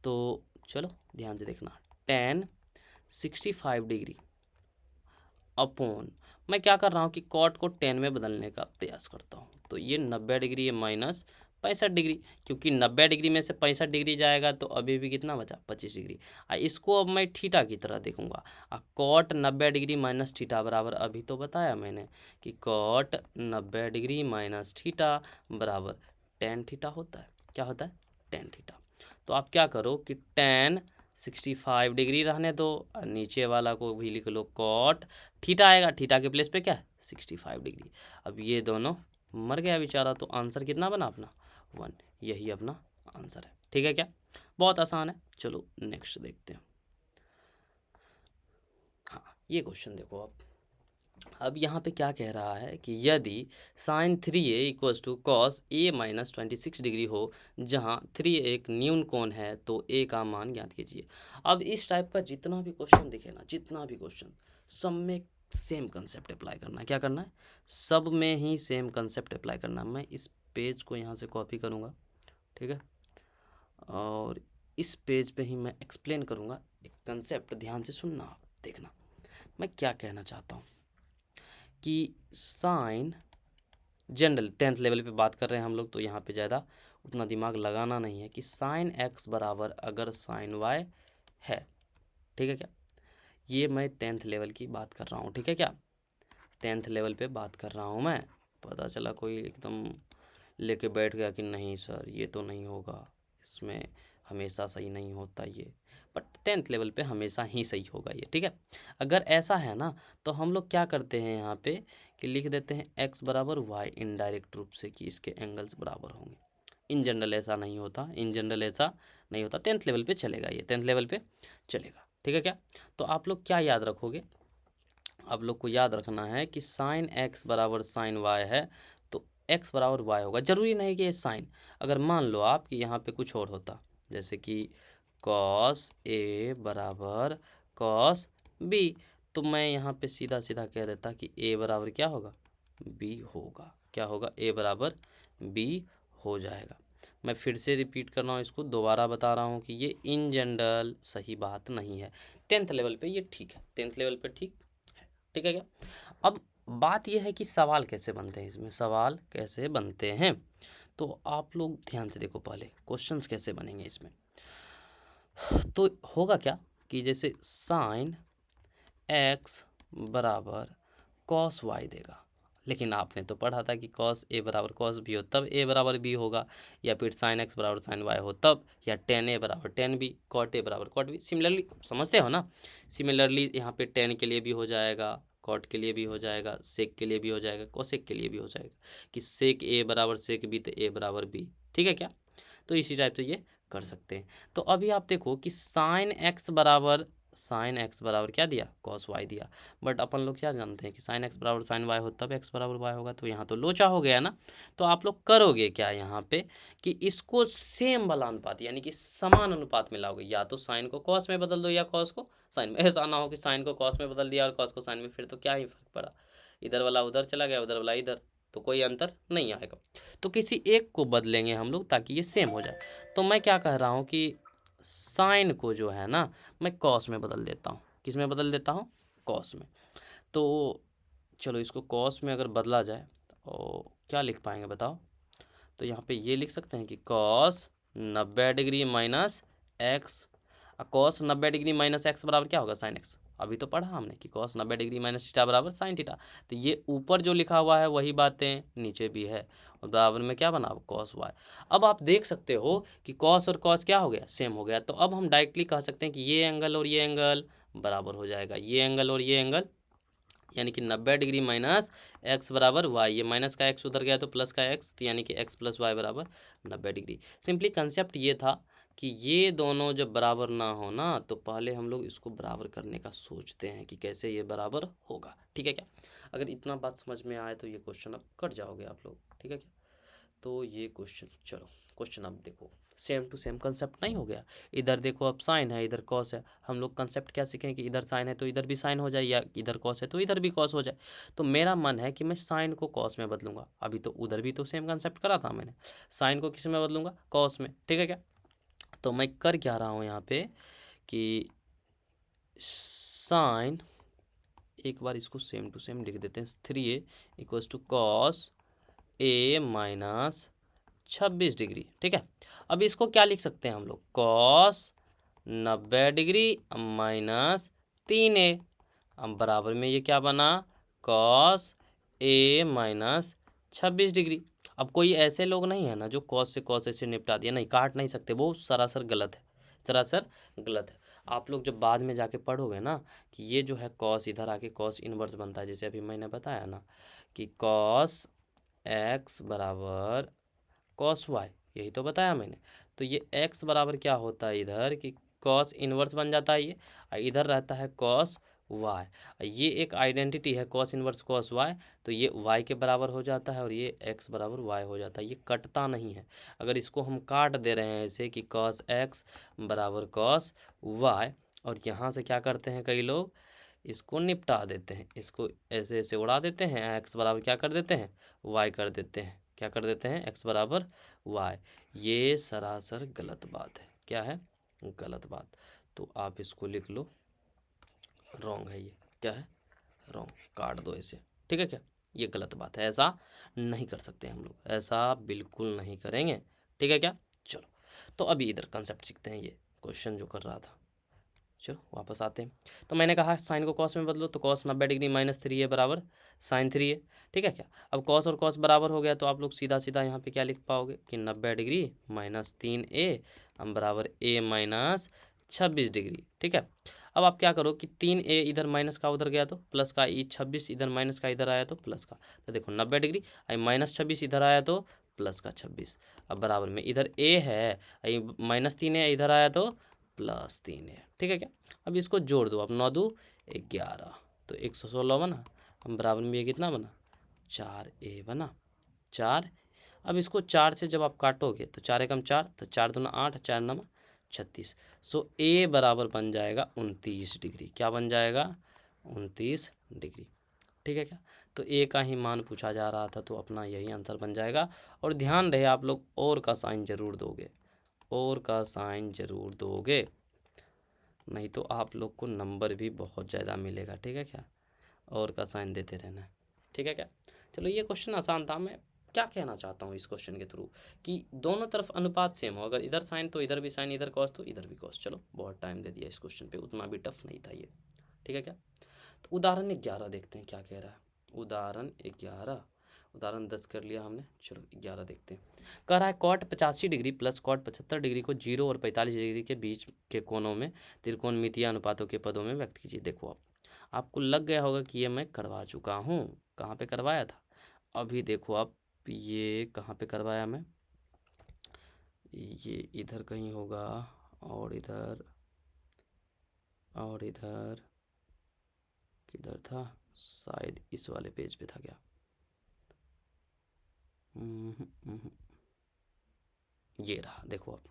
तो चलो ध्यान से देखना, टेन 65 डिग्री अपॉन, मैं क्या कर रहा हूँ कि कॉट को 10 में बदलने का प्रयास करता हूँ। तो ये 90 डिग्री है माइनस 65 डिग्री, क्योंकि 90 डिग्री में से 65 डिग्री जाएगा तो अभी भी कितना बचा, 25 डिग्री। इसको अब मैं थीटा की तरह देखूंगा। कॉट 90 डिग्री माइनस थीटा बराबर, अभी तो बताया मैंने कि कॉट 90 डिग्री माइनस थीटा बराबर टेन थीटा होता है। क्या होता है? Tan theta. तो आप क्या करो कि टेन 65 डिग्री रहने दो, और नीचे वाला को भी लिख लो कॉट थीटा आएगा, थीटा के प्लेस पे क्या है, 65 डिग्री। अब ये दोनों मर गया बेचारा, तो आंसर कितना बना अपना, 1। यही अपना आंसर है, ठीक है क्या? बहुत आसान है। चलो नेक्स्ट देखते हैं। ये क्वेश्चन देखो अब यहाँ पे क्या कह रहा है कि यदि sine 3a equals to cos a minus 26 degree हो जहाँ 3a एक न्यून कोण है तो a का मान ज्ञात कीजिए। अब इस टाइप का जितना भी क्वेश्चन दिखे ना, जितना भी क्वेश्चन, सब में सेम कंसेप्ट अप्लाई करना है। क्या करना है? सब में ही सेम कंसेप्ट अप्लाई करना है। मैं इस पेज को यहाँ से कॉपी करूँगा, ठीक है, और इस पेज पे ही मैं एक्सप्लेन करूँगा एक कंसेप्ट। ध्यान से सुनना, आप देखना मैं क्या कहना चाहता हूँ कि साइन जनरल 10th लेवल पे बात कर रहे हैं हम लोग, तो यहाँ पे ज़्यादा उतना दिमाग लगाना नहीं है कि साइन एक्स बराबर अगर साइन वाई है, ठीक है क्या, ये मैं 10th लेवल की बात कर रहा हूँ, ठीक है क्या, 10th लेवल पे बात कर रहा हूँ मैं। पता चला कोई एकदम लेके बैठ गया कि नहीं सर ये तो नहीं होगा, इसमें हमेशा सही नहीं होता ये, बट 10th लेवल पे हमेशा ही सही होगा ये, ठीक है। अगर ऐसा है ना तो हम लोग क्या करते हैं यहाँ पे कि लिख देते हैं x बराबर वाई इनडायरेक्ट रूप से कि इसके एंगल्स बराबर होंगे। इन जनरल ऐसा नहीं होता, इन जनरल ऐसा नहीं होता, 10th लेवल पे चलेगा ये, 10th लेवल पे चलेगा, ठीक है क्या। तो आप लोग क्या याद रखोगे, आप लोग को याद रखना है कि साइन एक्स बराबर साइन वाई है तो एक्स बराबर वाई होगा। जरूरी नहीं कि ये साइन, अगर मान लो आप कि यहाँ पे कुछ और होता, जैसे कि कॉस ए बराबर कॉस बी, तो मैं यहाँ पे सीधा सीधा कह देता कि ए बराबर क्या होगा, बी होगा। क्या होगा? ए बराबर बी हो जाएगा। मैं फिर से रिपीट कर रहा हूँ, इसको दोबारा बता रहा हूँ कि ये इन जनरल सही बात नहीं है, 10th लेवल पे ये ठीक है, 10th लेवल पे ठीक है, ठीक है क्या। अब बात यह है कि सवाल कैसे बनते हैं, इसमें सवाल कैसे बनते हैं, तो आप लोग ध्यान से देखो पहले क्वेश्चंस कैसे बनेंगे इसमें। तो होगा क्या कि जैसे साइन एक्स बराबर कॉस वाई देगा, लेकिन आपने तो पढ़ा था कि कॉस ए बराबर कॉस बी हो तब ए बराबर बी होगा, या फिर साइन एक्स बराबर साइन वाई हो तब, या टेन ए बराबर टेन बी, कॉट ए बराबर कॉट बी। सिमिलरली समझते हो ना, सिमिलरली यहाँ पे टेन के लिए भी हो जाएगा, कॉट के लिए भी हो जाएगा, सेक के लिए भी हो जाएगा, कोसेक के लिए भी हो जाएगा कि सेक ए बराबर सेक बी तो ए बराबर बी, ठीक है क्या। तो इसी टाइप से ये कर सकते हैं। तो अभी आप देखो कि साइन एक्स बराबर क्या दिया, कॉस वाई दिया, बट अपन लोग क्या जानते हैं कि साइन एक्स बराबर साइन वाई हो तब एक्स बराबर वाई होगा, तो यहाँ तो लोचा हो गया ना। तो आप लोग करोगे क्या यहाँ पे कि इसको सेम वाला अनुपात यानी कि समान अनुपात में लाओगे, या तो साइन को कॉस में बदल दो या कॉस को साइन में। ऐसा ना हो कि साइन को कॉस में बदल दिया और कॉस को साइन में, फिर तो क्या ही फर्क पड़ा, इधर वाला उधर चला गया उधर वाला इधर, तो कोई अंतर नहीं आएगा। तो किसी एक को बदलेंगे हम लोग ताकि ये सेम हो जाए। तो मैं क्या कह रहा हूँ कि साइन को जो है ना मैं कॉस में बदल देता हूँ। किस में बदल देता हूँ? कॉस में। तो चलो इसको कॉस में अगर बदला जाए तो क्या लिख पाएंगे बताओ। तो यहाँ पे ये लिख सकते हैं कि cos 90 degree minus x, cos 90 degree minus x बराबर क्या होगा, साइन एक्स। अभी तो पढ़ा हमने कि कॉस 90 डिग्री माइनस थीटा बराबर साइन थीटा। तो ये ऊपर जो लिखा हुआ है वही बातें नीचे भी है, और बराबर में क्या बना कॉस वाई। अब आप देख सकते हो कि कॉस और कॉस क्या हो गया, सेम हो गया। तो अब हम डायरेक्टली कह सकते हैं कि ये एंगल और ये एंगल बराबर हो जाएगा, ये एंगल और ये एंगल, यानी कि 90 डिग्री माइनस एक्स बराबर वाई, ये माइनस का एक्स उधर गया तो प्लस का एक्स, तो यानी कि एक्स प्लस वाई बराबर 90 डिग्री। सिंपली कंसेप्ट ये था कि ये दोनों जब बराबर ना हो ना तो पहले हम लोग इसको बराबर करने का सोचते हैं कि कैसे ये बराबर होगा, ठीक है क्या। अगर इतना बात समझ में आए तो ये क्वेश्चन अब कर जाओगे आप लोग, ठीक है क्या। तो ये क्वेश्चन, चलो क्वेश्चन अब देखो सेम टू सेम कंसेप्ट नहीं हो गया। इधर देखो अब साइन है इधर कॉस है, हम लोग कंसेप्ट क्या सीखें कि इधर साइन है तो इधर भी साइन हो जाए, या इधर कॉस है तो इधर भी कॉस हो जाए। तो मेरा मन है कि मैं साइन को कॉस में बदलूंगा। अभी तो उधर भी तो सेम कंसेप्ट करा था मैंने, साइन को किस में बदलूंगा, कॉस में, ठीक है क्या। तो मैं कर क्या रहा हूँ यहाँ पे कि साइन, एक बार इसको सेम टू सेम लिख देते हैं, 3a equals to cos A minus 26 degree, ठीक है। अब इसको क्या लिख सकते हैं हम लोग, कॉस 90 डिग्री माइनस 3a, अब बराबर में ये क्या बना, कॉस ए माइनस 26 डिग्री। अब कोई ऐसे लोग नहीं है ना जो कॉस से कॉस ऐसे निपटा दिया, नहीं काट नहीं सकते, वो सरासर गलत है, सरासर गलत है। आप लोग जब बाद में जाके पढ़ोगे ना कि ये जो है कॉस इधर आके कॉस इनवर्स बनता है, जैसे अभी मैंने बताया ना कि कॉस एक्स बराबर कॉस वाई, यही तो बताया मैंने। तो ये एक्स बराबर क्या होता है इधर कि कॉस इनवर्स बन जाता है ये, और इधर रहता है कॉस वाई। ये एक आइडेंटिटी है कॉस इनवर्स कॉस वाई, तो ये वाई के बराबर हो जाता है और ये एक्स बराबर वाई हो जाता है। ये कटता नहीं है। अगर इसको हम काट दे रहे हैं ऐसे कि कॉस एक्स बराबर कॉस वाई, और यहाँ से क्या करते हैं कई लोग, इसको निपटा देते हैं, इसको ऐसे ऐसे उड़ा देते हैं, एक्स बराबर क्या कर देते हैं, वाई कर देते हैं। क्या कर देते हैं, एक्स बराबर वाई। ये सरासर गलत बात है। क्या है, गलत बात। तो आप इसको लिख लो, रॉन्ग है ये। क्या है, रॉन्ग, काट दो इसे। ठीक है क्या, ये गलत बात है, ऐसा नहीं कर सकते हम लोग, ऐसा बिल्कुल नहीं करेंगे। ठीक है क्या, चलो। तो अभी इधर कंसेप्ट सीखते हैं, ये क्वेश्चन जो कर रहा था। चलो वापस आते हैं। तो मैंने कहा साइन को कॉस में बदलो, तो कॉस 90 डिग्री माइनस 3 है बराबर साइन 3 है। ठीक है क्या, अब कॉस और कॉस बराबर हो गया, तो आप लोग सीधा सीधा यहाँ पे क्या लिख पाओगे कि 90 डिग्री माइनस 3a बराबर a माइनस 26 डिग्री। ठीक है, अब आप क्या करो कि 3a इधर माइनस का उधर गया तो प्लस का, 26 इधर माइनस का इधर आया तो प्लस का। तो देखो 90 डिग्री माइनस 26 इधर आया तो प्लस का 26। अब बराबर में इधर a है, माइनस 3a इधर आया तो प्लस 3 है। ठीक है क्या, अब इसको जोड़ दो, अब 9 2 11, तो 116 बना। हम बराबर में ये कितना बना, 4a बना, 4। अब इसको 4 से जब आप काटोगे तो 4 एकम 4, तो 4 दूना 8, 4 नम 36। सो a बराबर बन जाएगा 29 डिग्री। क्या बन जाएगा, 29 डिग्री। ठीक है क्या, तो a का ही मान पूछा जा रहा था, तो अपना यही आंसर बन जाएगा। और ध्यान रहे आप लोग और का साइन जरूर दोगे, और का साइन जरूर दोगे, नहीं तो आप लोग को नंबर भी बहुत ज़्यादा मिलेगा। ठीक है क्या, और का साइन देते रहना। ठीक है क्या, चलो ये क्वेश्चन आसान था। मैं क्या कहना चाहता हूँ इस क्वेश्चन के थ्रू, कि दोनों तरफ अनुपात सेम हो, अगर इधर साइन तो इधर भी साइन, इधर कॉस तो इधर भी कॉस। चलो बहुत टाइम दे दिया इस क्वेश्चन पे, उतना भी टफ नहीं था ये। ठीक है क्या, तो उदाहरण 11 देखते हैं क्या कह रहा है। उदाहरण 11, उदाहरण 10 कर लिया हमने, चलो 11 देखते हैं। कह रहा है cot 85 degree plus cot 75 degree को 0 और 45 डिग्री के बीच के कोनों में त्रिकोणमितीय अनुपातों के पदों में व्यक्त कीजिए। देखो आपको लग गया होगा कि ये मैं करवा चुका हूँ। कहाँ पे करवाया था, अभी देखो आप, ये कहाँ पे करवाया मैं, ये इधर कहीं होगा, और इधर, और इधर किधर था, शायद इस वाले पेज पे था क्या। ये रहा, देखो आप,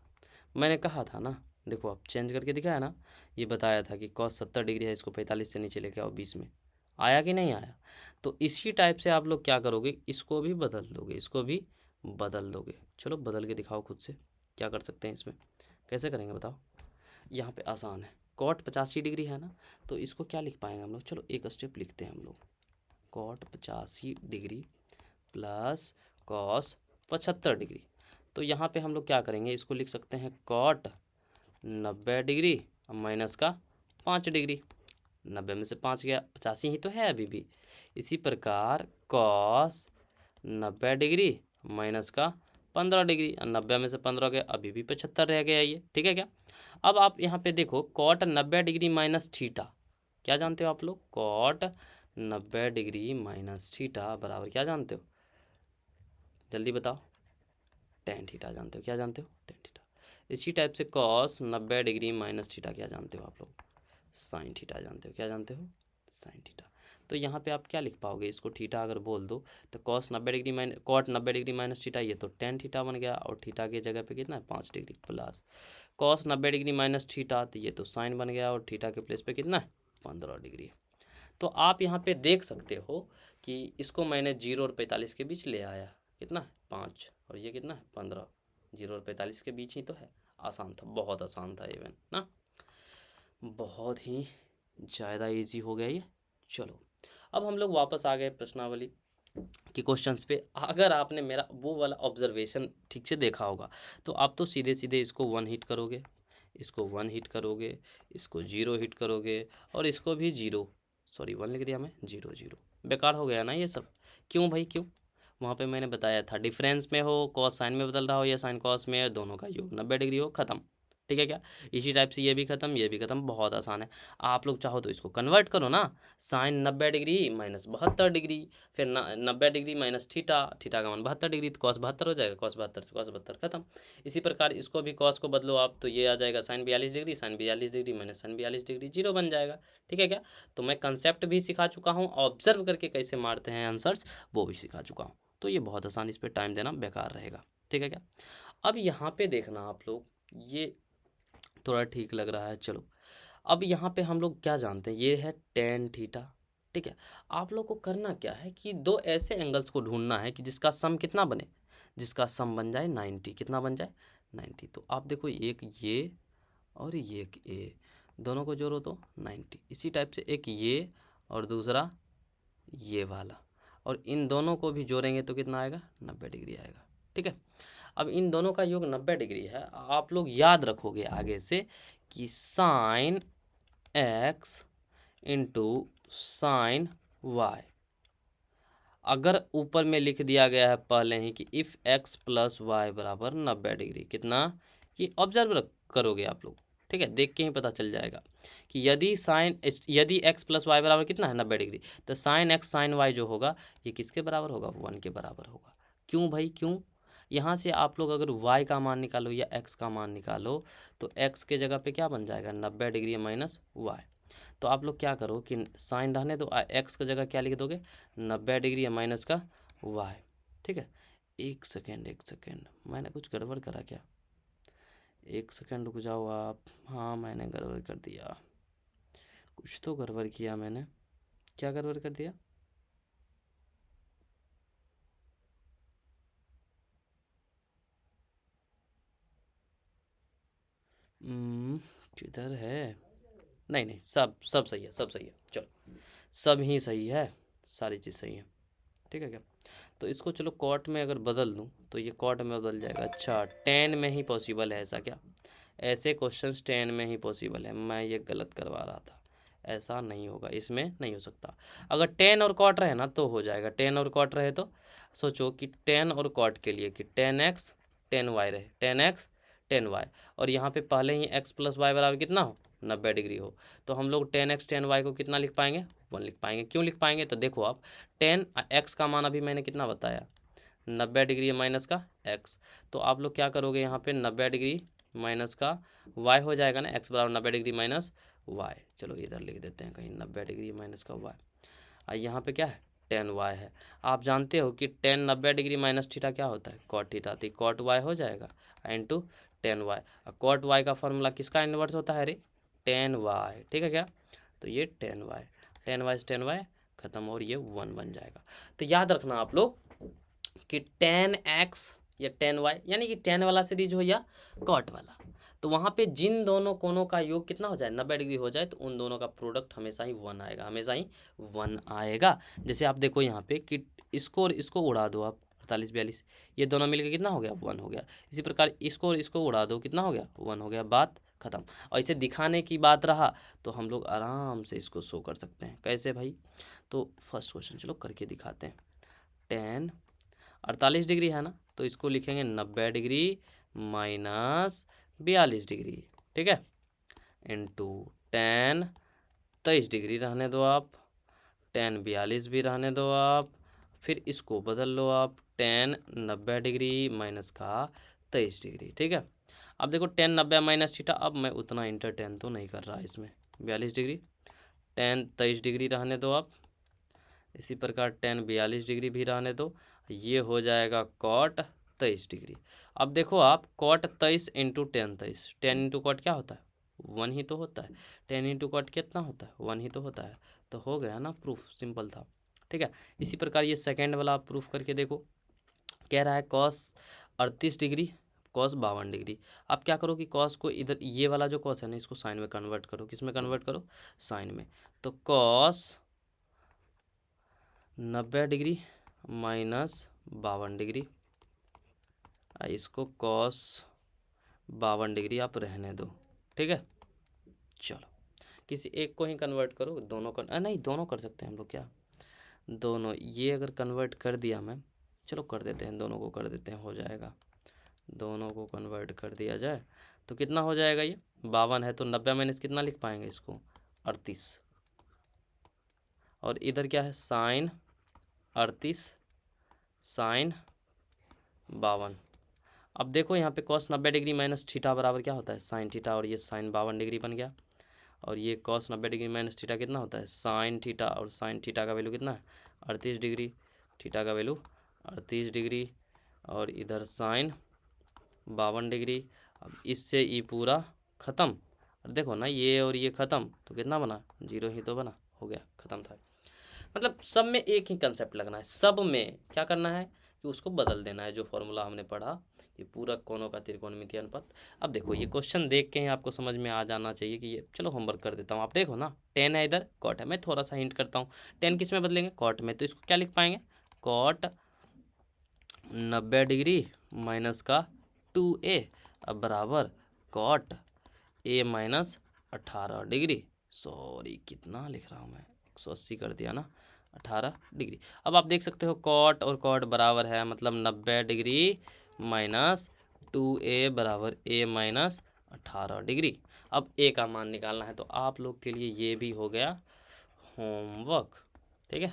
मैंने कहा था ना, देखो आप चेंज करके दिखाया ना, ये बताया था कि कॉस 70 डिग्री है, इसको 45 से नीचे लेके आओ 20 में। आया कि नहीं आया, तो इसी टाइप से आप लोग क्या करोगे, इसको भी बदल दोगे, इसको भी बदल दोगे। चलो बदल के दिखाओ खुद से, क्या कर सकते हैं इसमें, कैसे करेंगे बताओ। यहाँ पे आसान है, कॉट 85 डिग्री है ना, तो इसको क्या लिख पाएंगे हम लोग, चलो एक स्टेप लिखते हैं हम लोग। Cot 85 degree plus cos 75 degree, तो यहाँ पे हम लोग क्या करेंगे, इसको लिख सकते हैं कॉट 90 डिग्री माइनस का 5 डिग्री। 90 में से 5 गया, 85 ही तो है अभी भी। इसी प्रकार कॉस 90 डिग्री माइनस का 15 डिग्री, 90 में से 15 गया, अभी भी 75 रह गया ये। ठीक है क्या, अब आप यहाँ पे देखो कॉट 90 डिग्री माइनस थीटा, क्या जानते हो आप लोग, कॉट 90 डिग्री माइनस थीटा बराबर क्या जानते हो, जल्दी बताओ, टेन थीटा जानते हो। क्या जानते हो, टेन थीटा। इसी टाइप से कॉस 90 डिग्री माइनस थीटा क्या जानते हो आप लोग, साइन थीटा जानते हो। क्या जानते हो, साइन थीटा। तो यहाँ पे आप क्या लिख पाओगे, इसको थीटा अगर बोल दो तो cos 90 degree minus cot 90 degree minus theta, ये तो टेन थीटा बन गया, और थीटा की जगह पे कितना है 5 degree plus cos 90 degree minus theta, तो ये तो साइन बन गया, और थीटा के प्लेस पे कितना है 15 डिग्री। तो आप यहाँ पे देख सकते हो कि इसको मैंने 0 और 45 के बीच ले आया, कितना है 5, और ये कितना है 15, 0 और 45 के बीच ही तो है। आसान था, बहुत आसान था इवन ना, बहुत ही ज़्यादा इजी हो गया ये। चलो अब हम लोग वापस आ गए प्रश्नावली के क्वेश्चंस पे। अगर आपने मेरा वो वाला ऑब्जर्वेशन ठीक से देखा होगा, तो आप तो सीधे सीधे इसको 1 हिट करोगे, इसको 1 हिट करोगे, इसको 0 हिट करोगे, और इसको भी 0, सॉरी 1 लिख दिया मैं, 0 0, बेकार हो गया ना ये सब। क्यों भाई क्यों, वहाँ पे मैंने बताया था डिफरेंस में हो, कॉस साइन में बदल रहा हो या साइन कॉस में, दोनों का योग 90 डिग्री हो, ख़त्म। ठीक है क्या। इसी टाइप से ये भी खत्म, ये भी खत्म, बहुत आसान है। आप लोग चाहो तो इसको कन्वर्ट करो ना, साइन 90 डिग्री माइनस 72 डिग्री, फिर 90 डिग्री माइनस थीटा, थीटा का मान 72 डिग्री, तो कॉस 72 हो जाएगा, कॉस 72 से कॉस 72 खत्म। इसी प्रकार इसको भी कॉस को बदलो आप, तो ये आ जाएगा sine 42 degree, sine 42 degree minus sine 42 degree, zero बन जाएगा। ठीक है क्या। तो मैं कंसेप्ट भी सिखा चुका हूँ, ऑब्जर्व करके कैसे मारते हैं आंसर्स वो भी सिखा चुका हूँ। तो ये बहुत आसान, इस पर टाइम देना बेकार रहेगा। ठीक है क्या। अब यहाँ पे देखना आप लोग, ये थोड़ा ठीक लग रहा है, चलो। अब यहाँ पे हम लोग क्या जानते हैं, ये है टेन थीटा। ठीक है। आप लोग को करना क्या है कि दो ऐसे एंगल्स को ढूंढना है कि जिसका सम कितना बने, जिसका सम बन जाए 90, कितना बन जाए 90। तो आप देखो, एक ये और ये एक ये, दोनों को जोड़ो तो 90। इसी टाइप से एक ये और दूसरा ये वाला, और इन दोनों को भी जोड़ेंगे तो कितना आएगा, 90 डिग्री आएगा। ठीक है। अब इन दोनों का योग 90 डिग्री है। आप लोग याद रखोगे आगे से कि sine x into sine y, अगर ऊपर में लिख दिया गया है पहले ही कि इफ़ एक्स प्लस वाई बराबर 90 डिग्री, कितना, ये ऑब्जर्व करोगे आप लोग। ठीक है, देख के ही पता चल जाएगा कि यदि एक्स प्लस वाई बराबर कितना है 90 डिग्री, तो साइन एक्स साइन वाई जो होगा ये किसके बराबर होगा, 1 के बराबर होगा। क्यों भाई, क्यों। यहाँ से आप लोग अगर y का मान निकालो या x का मान निकालो, तो x के जगह पे क्या बन जाएगा, 90 डिग्री माइनस वाई। तो आप लोग क्या करो कि साइन रहने दो, एक्स की जगह क्या लिख दोगे, 90 डिग्री या माइनस का वाई। ठीक है। एक सेकेंड, मैंने कुछ गड़बड़ करा क्या, एक सेकेंड रुक जाओ आप। हाँ, मैंने गड़बड़ कर दिया, कुछ तो गड़बड़ किया मैंने। क्या गड़बड़ कर दिया, किधर है, नहीं नहीं, सब सब सही है, सब सही है, चलो सब ही सही है, सारी चीज़ सही है। ठीक है क्या। तो इसको चलो कॉट में अगर बदल दूं तो ये कॉट में बदल जाएगा। अच्छा, टेन में ही पॉसिबल है ऐसा क्या, ऐसे क्वेश्चंस टेन में ही पॉसिबल है, मैं ये गलत करवा रहा था, ऐसा नहीं होगा, इसमें नहीं हो सकता। अगर टेन और कॉट रहे ना तो हो जाएगा, टेन और कॉट रहे तो सोचो कि टेन और कॉट के लिए कि टेन एक्स टेन वाई रहे, टेन एक्स टेन वाई, और यहाँ पे पहले ही एक्स प्लस वाई बराबर कितना हो, 90 डिग्री हो, तो हम लोग टेन एक्स टेन वाई को कितना लिख पाएंगे, 1 लिख पाएंगे। क्यों लिख पाएंगे, तो देखो आप, टेन एक्स का मान अभी मैंने कितना बताया, 90 डिग्री माइनस का एक्स, तो आप लोग क्या करोगे, यहाँ पे 90 डिग्री माइनस का वाई हो जाएगा ना, एक्स बराबर 90 डिग्री माइनस वाई। चलो इधर लिख देते हैं कहीं, 90 डिग्री माइनस का वाई, और यहाँ पे क्या है, टेन वाई है। आप जानते हो कि टेन 90 डिग्री माइनस थीटा क्या होता है, कॉट थीटा, तो कॉट वाई हो जाएगा इंटू टेन वाई। और कॉट वाई का फॉर्मूला किसका इन्वर्स होता है रे, टेन वाई। ठीक है क्या। तो ये टेन वाई से टेन वाई खत्म, और ये 1 बन जाएगा। तो याद रखना आप लोग कि टेन एक्स या टेन वाई, यानी कि टेन वाला सीरीज हो या कॉट वाला, तो वहाँ पे जिन दोनों कोनों का योग कितना हो जाए, 90 डिग्री हो जाए, तो उन दोनों का प्रोडक्ट हमेशा ही 1 आएगा, हमेशा ही 1 आएगा। जैसे आप देखो यहाँ पे कि इसको और इसको उड़ा दो आप, 48 42, ये दोनों मिलकर कितना हो गया, 1 हो गया। इसी प्रकार इसको और इसको उड़ा दो, कितना हो गया, 1 हो गया, बात खत्म। और इसे दिखाने की बात रहा तो हम लोग आराम से इसको शो कर सकते हैं, कैसे भाई। तो फर्स्ट क्वेश्चन चलो करके दिखाते हैं। टेन 48 डिग्री है ना, तो इसको लिखेंगे 90 डिग्री माइनस 42 डिग्री। ठीक है, इंटू टेन 23 डिग्री रहने दो आप, टेन 42 भी रहने दो आप, फिर इसको बदल लो आप, टेन 90 डिग्री माइनस का 23 डिग्री। ठीक है। अब देखो टेन 90 माइनस थीटा, अब मैं उतना इंटरटेन तो नहीं कर रहा इसमें, 42 डिग्री, टेन 23 डिग्री रहने दो आप, इसी प्रकार टेन 42 डिग्री भी रहने दो, ये हो जाएगा कॉट 23 डिग्री। अब देखो आप, cot 23 into tan 23, tan into cot क्या होता है, 1 ही तो होता है, टेन इंटू कॉट कितना होता है, 1 ही तो होता है। तो हो गया ना प्रूफ, सिंपल था। ठीक है। इसी प्रकार ये सेकेंड वाला आप प्रूफ करके देखो, कह रहा है कॉस 38 डिग्री कॉस 52 डिग्री। आप क्या करो कि कॉस को इधर, ये वाला जो कॉस है ना, इसको साइन में कन्वर्ट करो, किस में कन्वर्ट करो, साइन में। तो कॉस 90 डिग्री माइनस 52 डिग्री, इसको कॉस 52 डिग्री आप रहने दो। ठीक है। चलो किसी एक को ही कन्वर्ट करो, दोनों का नहीं, दोनों कर सकते हैं हम लोग, क्या दोनों, ये अगर कन्वर्ट कर दिया मैं, चलो कर देते हैं, दोनों को कर देते हैं, हो जाएगा, दोनों को कन्वर्ट कर दिया जाए तो कितना हो जाएगा, ये 52 है तो 90 माइनस कितना लिख पाएंगे इसको, 38। और इधर क्या है, साइन 38 साइन 52। अब देखो यहाँ पे कॉस 90 डिग्री माइनस थीटा बराबर क्या होता है, साइन थीटा, और ये साइन 52 डिग्री बन गया। और ये कॉस 90 डिग्री माइनस थीटा कितना होता है, साइन थीटा, और साइन थीटा का वैल्यू कितना है, 38 डिग्री, थीटा का वैल्यू 38 डिग्री, और इधर साइन 52 डिग्री। अब इससे ये पूरा ख़त्म, और देखो ना ये और ये ख़त्म, तो कितना बना, 0 ही तो बना, हो गया, ख़त्म था। मतलब सब में एक ही कंसेप्ट लगना है, सब में क्या करना है कि उसको बदल देना है, जो फॉर्मूला हमने पढ़ा, ये पूरा कोनों का त्रिकोणमितीय अनुपात। अब देखो ये क्वेश्चन देख के ही आपको समझ में आ जाना चाहिए कि ये, चलो होमवर्क कर देता हूँ। आप देखो ना, टेन है इधर, कॉट है, मैं थोड़ा सा हिंट करता हूँ, टेन किस में बदलेंगे, कॉट में, तो इसको क्या लिख पाएंगे, कॉट 90 डिग्री माइनस का 2a, अब बराबर cot a minus 18 degree, sorry कितना लिख रहा हूँ मैं, 180 कर दिया ना, 18 डिग्री। अब आप देख सकते हो कॉट और कॉट बराबर है, मतलब 90 डिग्री माइनस 2a बराबर a माइनस 18 डिग्री। अब a का मान निकालना है, तो आप लोग के लिए ये भी हो गया होमवर्क, ठीक है।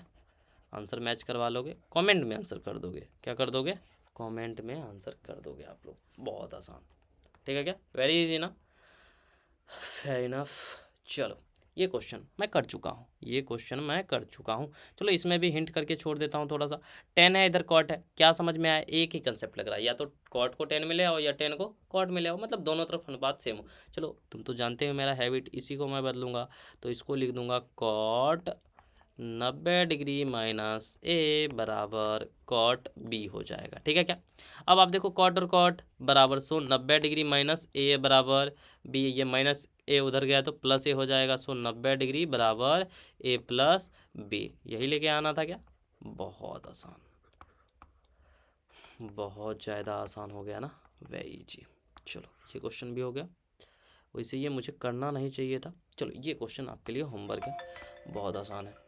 आंसर मैच करवा लोगे, कमेंट में आंसर कर दोगे, क्या कर दोगे, कमेंट में आंसर कर दोगे आप लोग, बहुत आसान, ठीक है क्या, वेरी इजी ना, फेयर इनफ। चलो ये क्वेश्चन मैं कर चुका हूँ, ये क्वेश्चन मैं कर चुका हूँ। चलो इसमें भी हिंट करके छोड़ देता हूँ थोड़ा सा। टेन है इधर, कॉट है, क्या समझ में आया, एक ही कंसेप्ट लग रहा है, या तो कॉट को टेन में ले आओ या टेन को कॉट में ले आओ, मतलब दोनों तरफ अनुपात सेम हो। चलो तुम तो जानते हो मेरा हैबिट, इसी को मैं बदलूंगा, तो इसको लिख दूंगा कॉट 90 डिग्री माइनस ए बराबर कॉट बी हो जाएगा, ठीक है क्या। अब आप देखो कॉट और कॉट बराबर, सो 90 डिग्री माइनस ए बराबर बी, ये माइनस ए उधर गया तो प्लस ए हो जाएगा, सो 90 डिग्री बराबर ए प्लस बी, यही लेके आना था क्या, बहुत आसान, बहुत ज़्यादा आसान हो गया ना, वेरी जी। चलो ये क्वेश्चन भी हो गया, वैसे ये मुझे करना नहीं चाहिए था। चलो ये क्वेश्चन आपके लिए होमवर्क है, बहुत आसान है।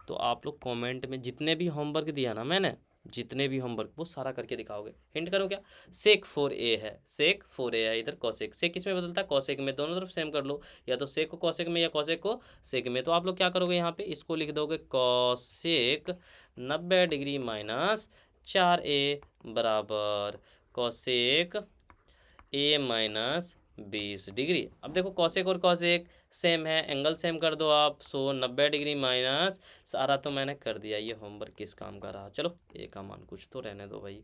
तो आप लोग कमेंट में जितने भी होमवर्क दिया ना मैंने, जितने भी होमवर्क, वो सारा करके दिखाओगे। हिंट करो क्या, सेक 4a है, सेक 4a है, इधर कॉसेक, सेक किस में बदलता है, कॉसेक में, दोनों तरफ सेम कर लो, या तो सेक को कॉसेक में या कॉसेक को सेक में। तो आप लोग क्या करोगे, यहाँ पे इसको लिख दोगे कॉसेक 90 डिग्री माइनस 4a बराबर कॉसेक a माइनस 20 डिग्री। अब देखो कॉसेक और कॉसेक सेम है, एंगल सेम कर दो आप, सो 90 डिग्री माइनस, सारा तो मैंने कर दिया, ये होमवर्क किस काम का रहा। चलो ए का मान कुछ तो रहने दो भाई,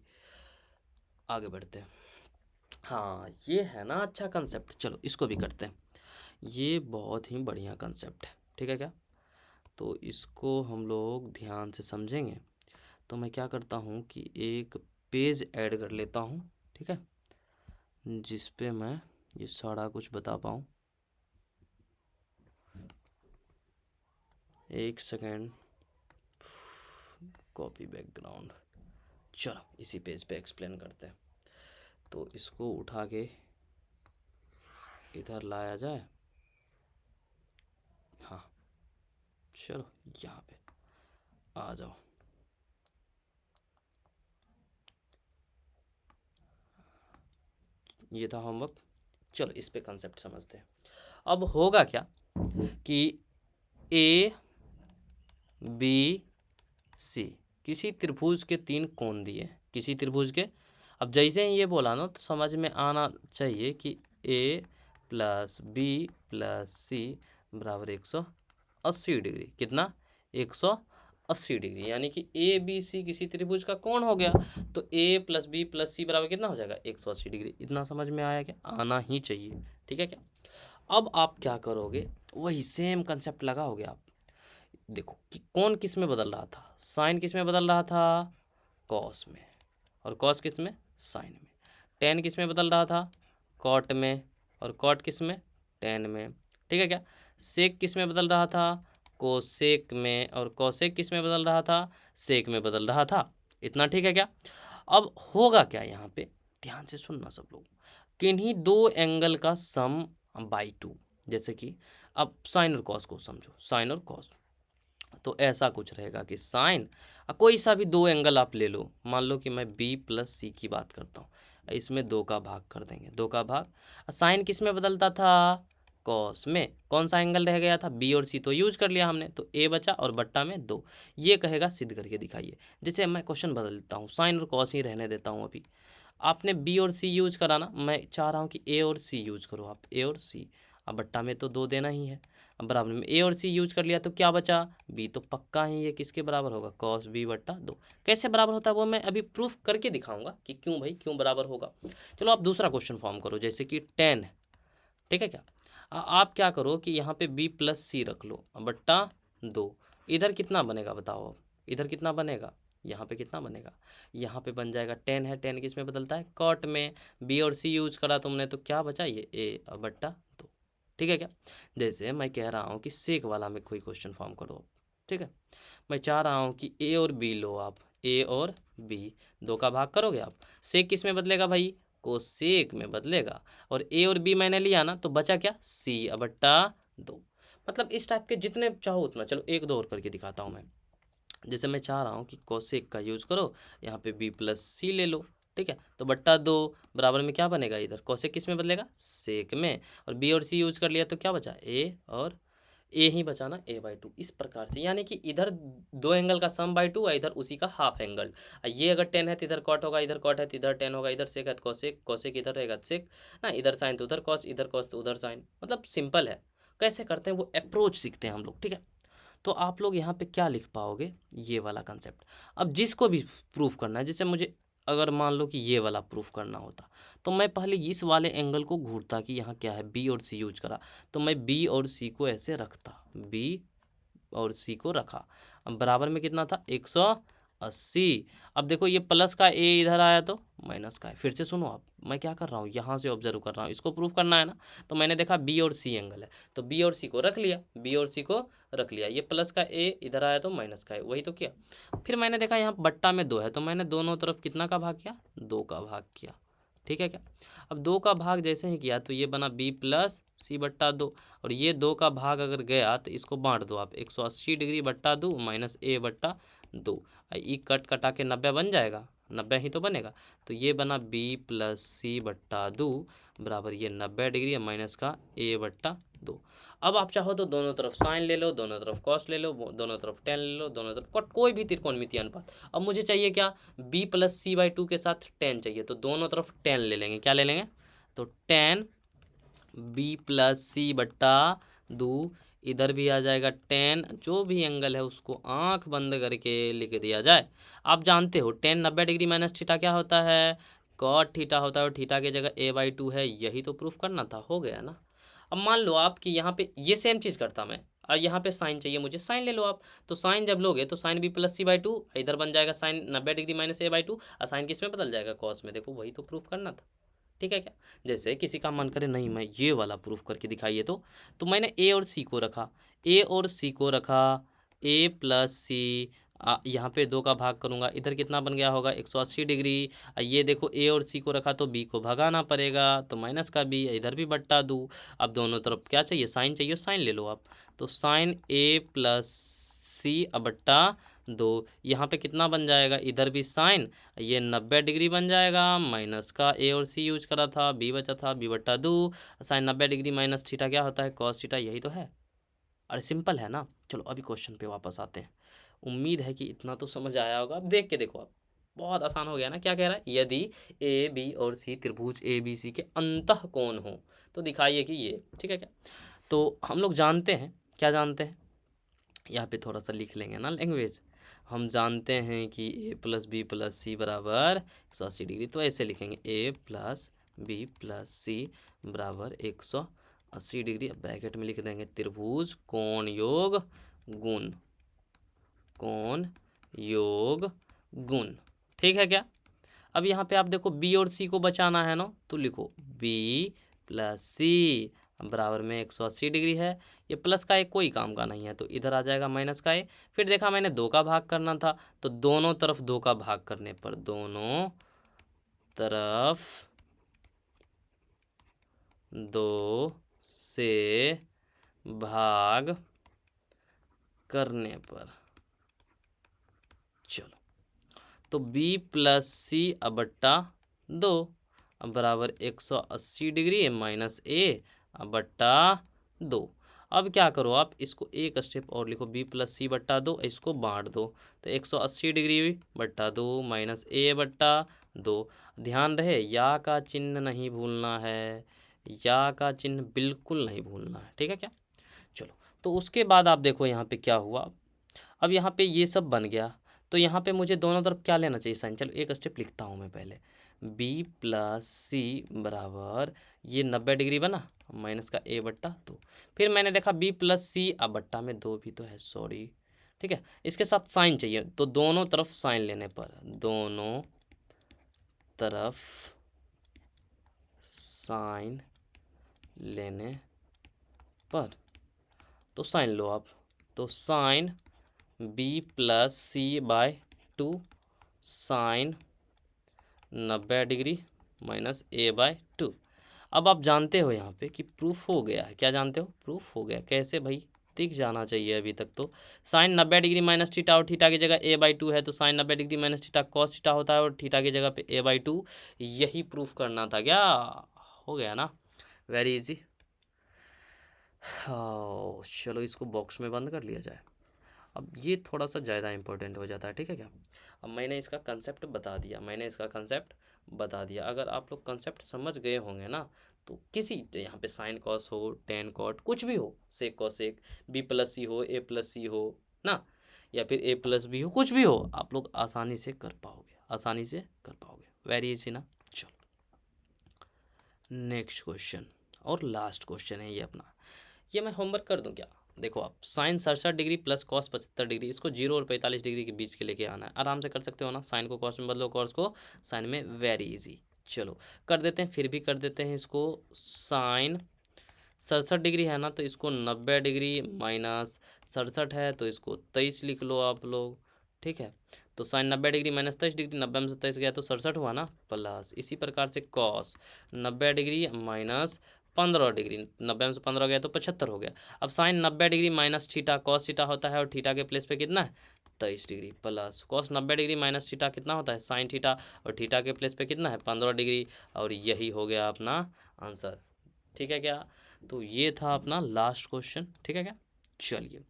आगे बढ़ते हैं। हाँ ये है ना अच्छा कंसेप्ट, चलो इसको भी करते हैं, ये बहुत ही बढ़िया कंसेप्ट है, ठीक है क्या। तो इसको हम लोग ध्यान से समझेंगे, तो मैं क्या करता हूँ कि एक पेज ऐड कर लेता हूँ, ठीक है, जिस पे मैं ये सारा कुछ बता पाऊँ। एक सेकेंड, कॉपी बैकग्राउंड, चलो इसी पेज पे एक्सप्लेन करते हैं। तो इसको उठा के इधर लाया जाए, हाँ चलो यहाँ पे आ जाओ। ये था होमवर्क, चलो इस पे कंसेप्ट समझते हैं। अब होगा क्या कि ए बी सी, किसी त्रिभुज के 3 कोण दिए, किसी त्रिभुज के, अब जैसे ही ये बोला ना तो समझ में आना चाहिए कि ए प्लस बी प्लस सी बराबर 180 डिग्री, कितना, 180 डिग्री, यानी कि ए बी सी किसी त्रिभुज का कोण हो गया, तो ए प्लस बी प्लस सी बराबर कितना हो जाएगा, 180 डिग्री। इतना समझ में आया क्या, आना ही चाहिए, ठीक है क्या। अब आप क्या करोगे, वही सेम कंसेप्ट लगाओगे आप। देखो कि कौन किस में बदल रहा था, साइन किस में बदल रहा था, कॉस में, और कॉस किस में, साइन में। टेन किस में बदल रहा था, कॉट में, और कॉट किस में, टेन में, ठीक है क्या। सेक किस में बदल रहा था, कोसेक में, और कोसेक किस में बदल रहा था, सेक में बदल रहा था। इतना ठीक है क्या। अब होगा क्या यहाँ पे, ध्यान से सुनना सब लोग, किन्हीं दो एंगल का सम बाई 2, जैसे कि अब साइन और कॉस को समझो, साइन और कॉस, तो ऐसा कुछ रहेगा कि साइन, कोई सा भी दो एंगल आप ले लो, मान लो कि मैं बी प्लस सी की बात करता हूँ, इसमें 2 का भाग कर देंगे, 2 का भाग। साइन किस में बदलता था? कॉस में। कौन सा एंगल रह गया था? बी और सी तो यूज कर लिया हमने, तो ए बचा और बट्टा में 2। ये कहेगा सिद्ध करके दिखाइए। जैसे मैं क्वेश्चन बदल देता हूँ, साइन और कॉस ही रहने देता हूँ अभी। आपने बी और सी यूज करा ना, मैं चाह रहा हूँ कि ए और सी यूज करो आप, ए और सी। अब बट्टा में तो 2 देना ही है। अब बराबर में ए और सी यूज कर लिया तो क्या बचा? बी तो पक्का ही ये किसके बराबर होगा? कॉस बी बट्टा 2। कैसे बराबर होता है वो मैं अभी प्रूफ करके दिखाऊंगा कि क्यों भाई, क्यों बराबर होगा। चलो आप दूसरा क्वेश्चन फॉर्म करो, जैसे कि 10, ठीक है क्या। आप क्या करो कि यहाँ पे बी प्लस सी रख लो बट्टा 2। इधर कितना बनेगा बताओ? अब इधर कितना बनेगा? यहाँ पे कितना बनेगा? यहाँ पे बन जाएगा 10 है, 10 किस में बदलता है? कॉट में। बी और सी यूज करा तुमने तो क्या बचा? ये ए बट्टा 2, ठीक है क्या। जैसे मैं कह रहा हूँ कि सेक वाला में कोई क्वेश्चन फॉर्म करो, ठीक है। मैं चाह रहा हूँ कि ए और बी लो आप, ए और बी 2 का भाग करोगे आप। सेक किस में बदलेगा भाई? कोसेक में बदलेगा। और ए और बी मैंने लिया ना, तो बचा क्या? सी बट्टा 2। मतलब इस टाइप के जितने चाहो उतना। चलो एक दो और करके दिखाता हूँ मैं। जैसे मैं चाह रहा हूँ कि कोसेक का यूज़ करो, यहाँ पे बी प्लस सी ले लो, ठीक है। तो बट्टा 2 बराबर में क्या बनेगा? इधर कोसेक किस में बदलेगा? सेक में। और बी और सी यूज़ कर लिया तो क्या बचा? ए और ए ही बचा ना, a/2। इस प्रकार से, यानी कि इधर 2 एंगल का सम बाई 2 है, इधर उसी का हाफ एंगल। ये अगर 10 है तो इधर कॉट होगा, इधर कॉट है तो इधर 10 होगा, इधर सेक है तो कोसेक, कोसेक इधर रहेगा सेक ना, इधर साइन तो उधर कॉस, इधर कॉस तो उधर साइन। मतलब सिंपल है। कैसे करते हैं वो अप्रोच सीखते हैं हम लोग, ठीक है। तो आप लोग यहाँ पे क्या लिख पाओगे? ये वाला कंसेप्ट। अब जिसको भी प्रूफ करना है, जैसे मुझे अगर मान लो कि ये वाला प्रूफ करना होता, तो मैं पहले इस वाले एंगल को घूरता कि यहाँ क्या है, बी और सी यूज करा, तो मैं बी और सी को ऐसे रखता, बी और सी को रखा। अब बराबर में कितना था? 180। अब देखो ये प्लस का ए इधर आया तो माइनस का है। फिर से सुनो आप, मैं क्या कर रहा हूँ, यहाँ से ऑब्जर्व कर रहा हूँ, इसको प्रूफ करना है ना। तो मैंने देखा बी और सी एंगल है, तो बी और सी को रख लिया, बी और सी को रख लिया। ये प्लस का ए इधर आया तो माइनस का है, वही तो किया। फिर मैंने देखा यहाँ बट्टा में 2 है, तो मैंने दोनों तरफ कितना का भाग किया? 2 का भाग किया, ठीक है क्या। अब 2 का भाग जैसे ही किया तो ये बना बी प्लस सी बट्टा 2। और ये 2 का भाग अगर गया तो इसको बांट दो आप, 180 डिग्री बट्टा 2 माइनस ए बट्टा 2। ई कट कटा के 90 बन जाएगा, 90 ही तो बनेगा। तो ये बना बी प्लस सी बट्टा 2 बराबर ये 90 डिग्री माइनस का ए बट्टा 2। अब आप चाहो तो दोनों तरफ साइन ले लो, दोनों तरफ कॉस ले लो, दोनों तरफ टेन ले लो, दोनों तरफ कट, कोई भी त्रिकोणमितीय अनुपात। अब मुझे चाहिए क्या? बी प्लस सी बाई 2 के साथ टेन चाहिए, तो दोनों तरफ टेन ले लेंगे। क्या ले लेंगे? तो टेन बी प्लस सी बट्टा 2, इधर भी आ जाएगा 10। जो भी एंगल है उसको आंख बंद करके लिख दिया जाए। आप जानते हो 10 90 डिग्री माइनस थीटा क्या होता है? कॉट थीटा होता है, और थीटा की जगह a/2 है। यही तो प्रूफ करना था, हो गया ना। अब मान लो आप कि यहाँ पे ये सेम चीज़ करता मैं, और यहाँ पे साइन चाहिए मुझे, साइन ले लो आप। तो साइन जब लोगे तो sine B plus C by 2, इधर बन जाएगा साइन 90 डिग्री माइनस a/2, और साइन किस में बदल जाएगा? कॉस में। देखो वही तो प्रूफ करना था, ठीक है क्या। जैसे किसी का मन करे नहीं मैं ये वाला प्रूफ करके दिखाइए, तो मैंने ए और सी को रखा, ए और सी को रखा, ए प्लस सी, यहाँ पे 2 का भाग करूँगा, इधर कितना बन गया होगा? 180 डिग्री। ये देखो ए और सी को रखा तो बी को भगाना पड़ेगा, तो माइनस का बी, इधर भी बट्टा 2। अब दोनों तरफ क्या चाहिए? साइन चाहिए, साइन ले लो आप। तो साइन ए प्लस सी बट्टा 2, यहाँ पे कितना बन जाएगा? इधर भी साइन, ये 90 डिग्री बन जाएगा, माइनस का ए और सी यूज करा था, बी बचा था, बी बट्टा 2। साइन 90 डिग्री माइनस थीटा क्या होता है? Cos theta. यही तो है। अरे सिंपल है ना। चलो अभी क्वेश्चन पे वापस आते हैं। उम्मीद है कि इतना तो समझ आया होगा। अब देख के देखो आप, बहुत आसान हो गया ना। क्या कह रहा है? यदि ए बी और सी त्रिभुज ए बी सी के अंतः कोण हो तो दिखाइए कि ये, ठीक है क्या। तो हम लोग जानते हैं, क्या जानते हैं, यहाँ पे थोड़ा सा लिख लेंगे ना लैंग्वेज। हम जानते हैं कि ए प्लस बी प्लस सी बराबर 180 डिग्री, तो ऐसे लिखेंगे ए प्लस बी प्लस सी बराबर 180 डिग्री। अब ब्रैकेट में लिख देंगे त्रिभुज कोण योग गुण, कोण योग गुण, ठीक है क्या। अब यहाँ पे आप देखो बी और सी को बचाना है ना, तो लिखो बी प्लस सी बराबर में 180 डिग्री है। ये प्लस का एक कोई काम का नहीं है, तो इधर आ जाएगा माइनस का ए। फिर देखा मैंने 2 का भाग करना था, तो दोनों तरफ 2 का भाग करने पर, दोनों तरफ 2 से भाग करने पर, चलो तो b प्लस सी बट्टा 2 बराबर 180 डिग्री माइनस ए बट्टा 2। अब क्या करो आप, इसको एक स्टेप और लिखो, बी प्लस सी बट्टा 2, इसको बांट दो तो 180 डिग्री बट्टा 2 माइनस ए बट्टा 2। ध्यान रहे या का चिन्ह नहीं भूलना है, या का चिन्ह बिल्कुल नहीं भूलना है, ठीक है क्या। चलो, तो उसके बाद आप देखो यहाँ पे क्या हुआ। अब यहाँ पे ये सब बन गया, तो यहाँ पे मुझे दोनों तरफ क्या लेना चाहिए साइन। चलो एक स्टेप लिखता हूँ मैं पहले, बी प्लस सी बराबर ये 90 डिग्री बना माइनस का ए बट्टा 2। फिर मैंने देखा बी प्लस सी, अब बट्टा में 2 भी तो है, सॉरी, ठीक है। इसके साथ साइन चाहिए, तो दोनों तरफ साइन लेने पर, दोनों तरफ साइन लेने पर, तो साइन लो आप, तो साइन बी प्लस सी बाय 2 साइन 90 डिग्री माइनस ए बाय 2। अब आप जानते हो यहाँ पे कि प्रूफ हो गया है, क्या जानते हो, प्रूफ हो गया। कैसे भाई, दिख जाना चाहिए अभी तक तो। साइन 90 डिग्री माइनस थीटा और थीटा की जगह ए बाई 2 है, तो sine 90 degree minus theta cos theta होता है और थीटा की जगह पे ए बाई 2। यही प्रूफ करना था, क्या हो गया ना, वेरी इजी। चलो इसको बॉक्स में बंद कर लिया जाए। अब ये थोड़ा सा ज़्यादा इंपॉर्टेंट हो जाता है, ठीक है क्या। अब मैंने इसका कंसेप्ट बता दिया, अगर आप लोग कंसेप्ट समझ गए होंगे ना, तो किसी यहाँ पे साइन कॉस हो, टेन कॉट, कुछ भी हो, सेक कॉसेक, बी प्लस सी हो, ए प्लस सी हो ना, या फिर ए प्लस बी हो, कुछ भी हो, आप लोग आसानी से कर पाओगे, वेरी इजी ना। चलो नेक्स्ट क्वेश्चन और लास्ट क्वेश्चन है ये अपना, ये मैं होमवर्क कर दूं क्या। देखो आप, sine 67 degree plus cos 75 degree, इसको 0 और 45 डिग्री के बीच के लेके आना है। आराम से कर सकते हो ना, साइन को कॉस में बदलो, कॉस को साइन में, वेरी इजी। चलो कर देते हैं, फिर भी कर देते हैं इसको। साइन 67 डिग्री है ना, तो इसको 90 डिग्री माइनस 67 है, तो इसको 23 लिख लो आप लोग, ठीक है। तो साइन 90 डिग्री माइनस 23 डिग्री, 90 में से 23 गया तो 67 हुआ ना, प्लस इसी प्रकार से कॉस 90 डिग्री माइनस 15 डिग्री, 90 में से 15 गया तो 75 हो गया। अब sine 90 degree minus theta cos theta होता है, और थीटा के प्लेस पे कितना है, 23 degree, plus cos 90 degree minus theta कितना होता है, साइन थीटा, और थीटा के प्लेस पे कितना है, 15 डिग्री, और यही हो गया अपना आंसर, ठीक है क्या। तो ये था अपना लास्ट क्वेश्चन, ठीक है क्या। चलिए,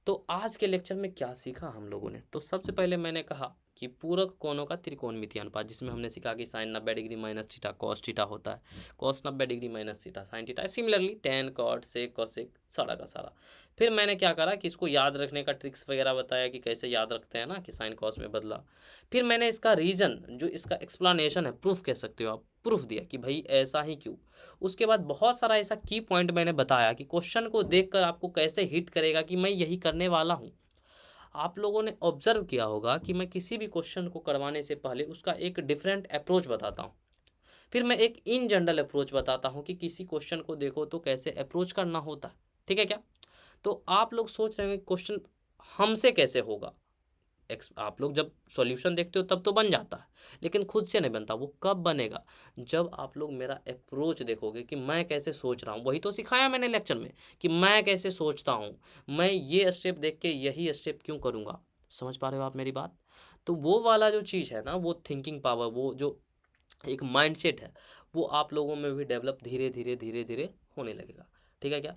तो आज के लेक्चर में क्या सीखा हम लोगों ने, तो सबसे पहले मैंने कहा कि पूरक कोणों का त्रिकोणमितीय अनुपात, जिसमें हमने सीखा कि sine 90 degree minus theta cos theta होता है, cos 90 degree minus theta sine theta, similarly tan cot sec cosec सारा का सारा। फिर मैंने क्या करा कि इसको याद रखने का ट्रिक्स वगैरह बताया कि कैसे याद रखते हैं ना, कि साइन कॉस में बदला। फिर मैंने इसका रीजन, जो इसका एक्सप्लेनेशन है, प्रूफ कह सकते हो आप, प्रूफ दिया कि भाई ऐसा ही क्यों। उसके बाद बहुत सारा ऐसा की पॉइंट मैंने बताया कि क्वेश्चन को देखकर आपको कैसे हिट करेगा कि मैं यही करने वाला हूँ। आप लोगों ने ऑब्जर्व किया होगा कि मैं किसी भी क्वेश्चन को करवाने से पहले उसका एक डिफरेंट अप्रोच बताता हूँ, फिर मैं एक इन जनरल अप्रोच बताता हूँ कि किसी क्वेश्चन को देखो तो कैसे अप्रोच करना होता है, ठीक है क्या। तो आप लोग सोच रहे हैं क्वेश्चन हमसे कैसे होगा, आप लोग जब सॉल्यूशन देखते हो तब तो बन जाता है, लेकिन खुद से नहीं बनता। वो कब बनेगा, जब आप लोग मेरा अप्रोच देखोगे कि मैं कैसे सोच रहा हूँ। वही तो सिखाया मैंने लेक्चर में कि मैं कैसे सोचता हूँ, मैं ये स्टेप देख के यही स्टेप क्यों करूँगा। समझ पा रहे हो आप मेरी बात। तो वो वाला जो चीज़ है ना, वो थिंकिंग पावर, वो जो एक माइंडसेट है, वो आप लोगों में भी डेवलप धीरे धीरे होने लगेगा, ठीक है क्या।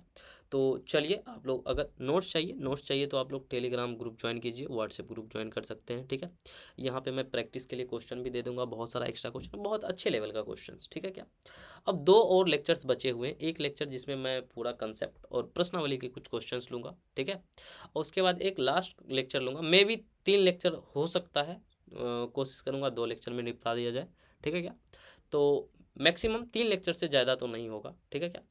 तो चलिए, आप लोग अगर नोट्स चाहिए तो आप लोग टेलीग्राम ग्रुप ज्वाइन कीजिए, व्हाट्सएप ग्रुप ज्वाइन कर सकते हैं, ठीक है। यहाँ पे मैं प्रैक्टिस के लिए क्वेश्चन भी दे दूंगा, बहुत सारा एक्स्ट्रा क्वेश्चन, बहुत अच्छे लेवल का क्वेश्चन, ठीक है क्या। अब 2 और लेक्चर्स बचे हुए हैं, एक लेक्चर जिसमें मैं पूरा कंसेप्ट और प्रश्नावली के कुछ क्वेश्चन लूँगा, ठीक है। और उसके बाद एक लास्ट लेक्चर लूँगा, मे भी 3 लेक्चर हो सकता है, कोशिश करूँगा 2 लेक्चर में निपटा दिया जाए, ठीक है क्या। तो मैक्सिमम 3 लेक्चर से ज़्यादा तो नहीं होगा, ठीक है क्या।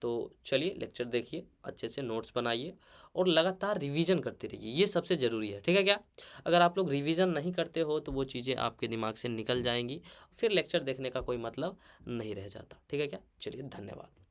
तो चलिए लेक्चर देखिए, अच्छे से नोट्स बनाइए और लगातार रिवीजन करते रहिए, ये सबसे ज़रूरी है, ठीक है क्या। अगर आप लोग रिवीजन नहीं करते हो तो वो चीज़ें आपके दिमाग से निकल जाएंगी, फिर लेक्चर देखने का कोई मतलब नहीं रह जाता, ठीक है क्या। चलिए, धन्यवाद।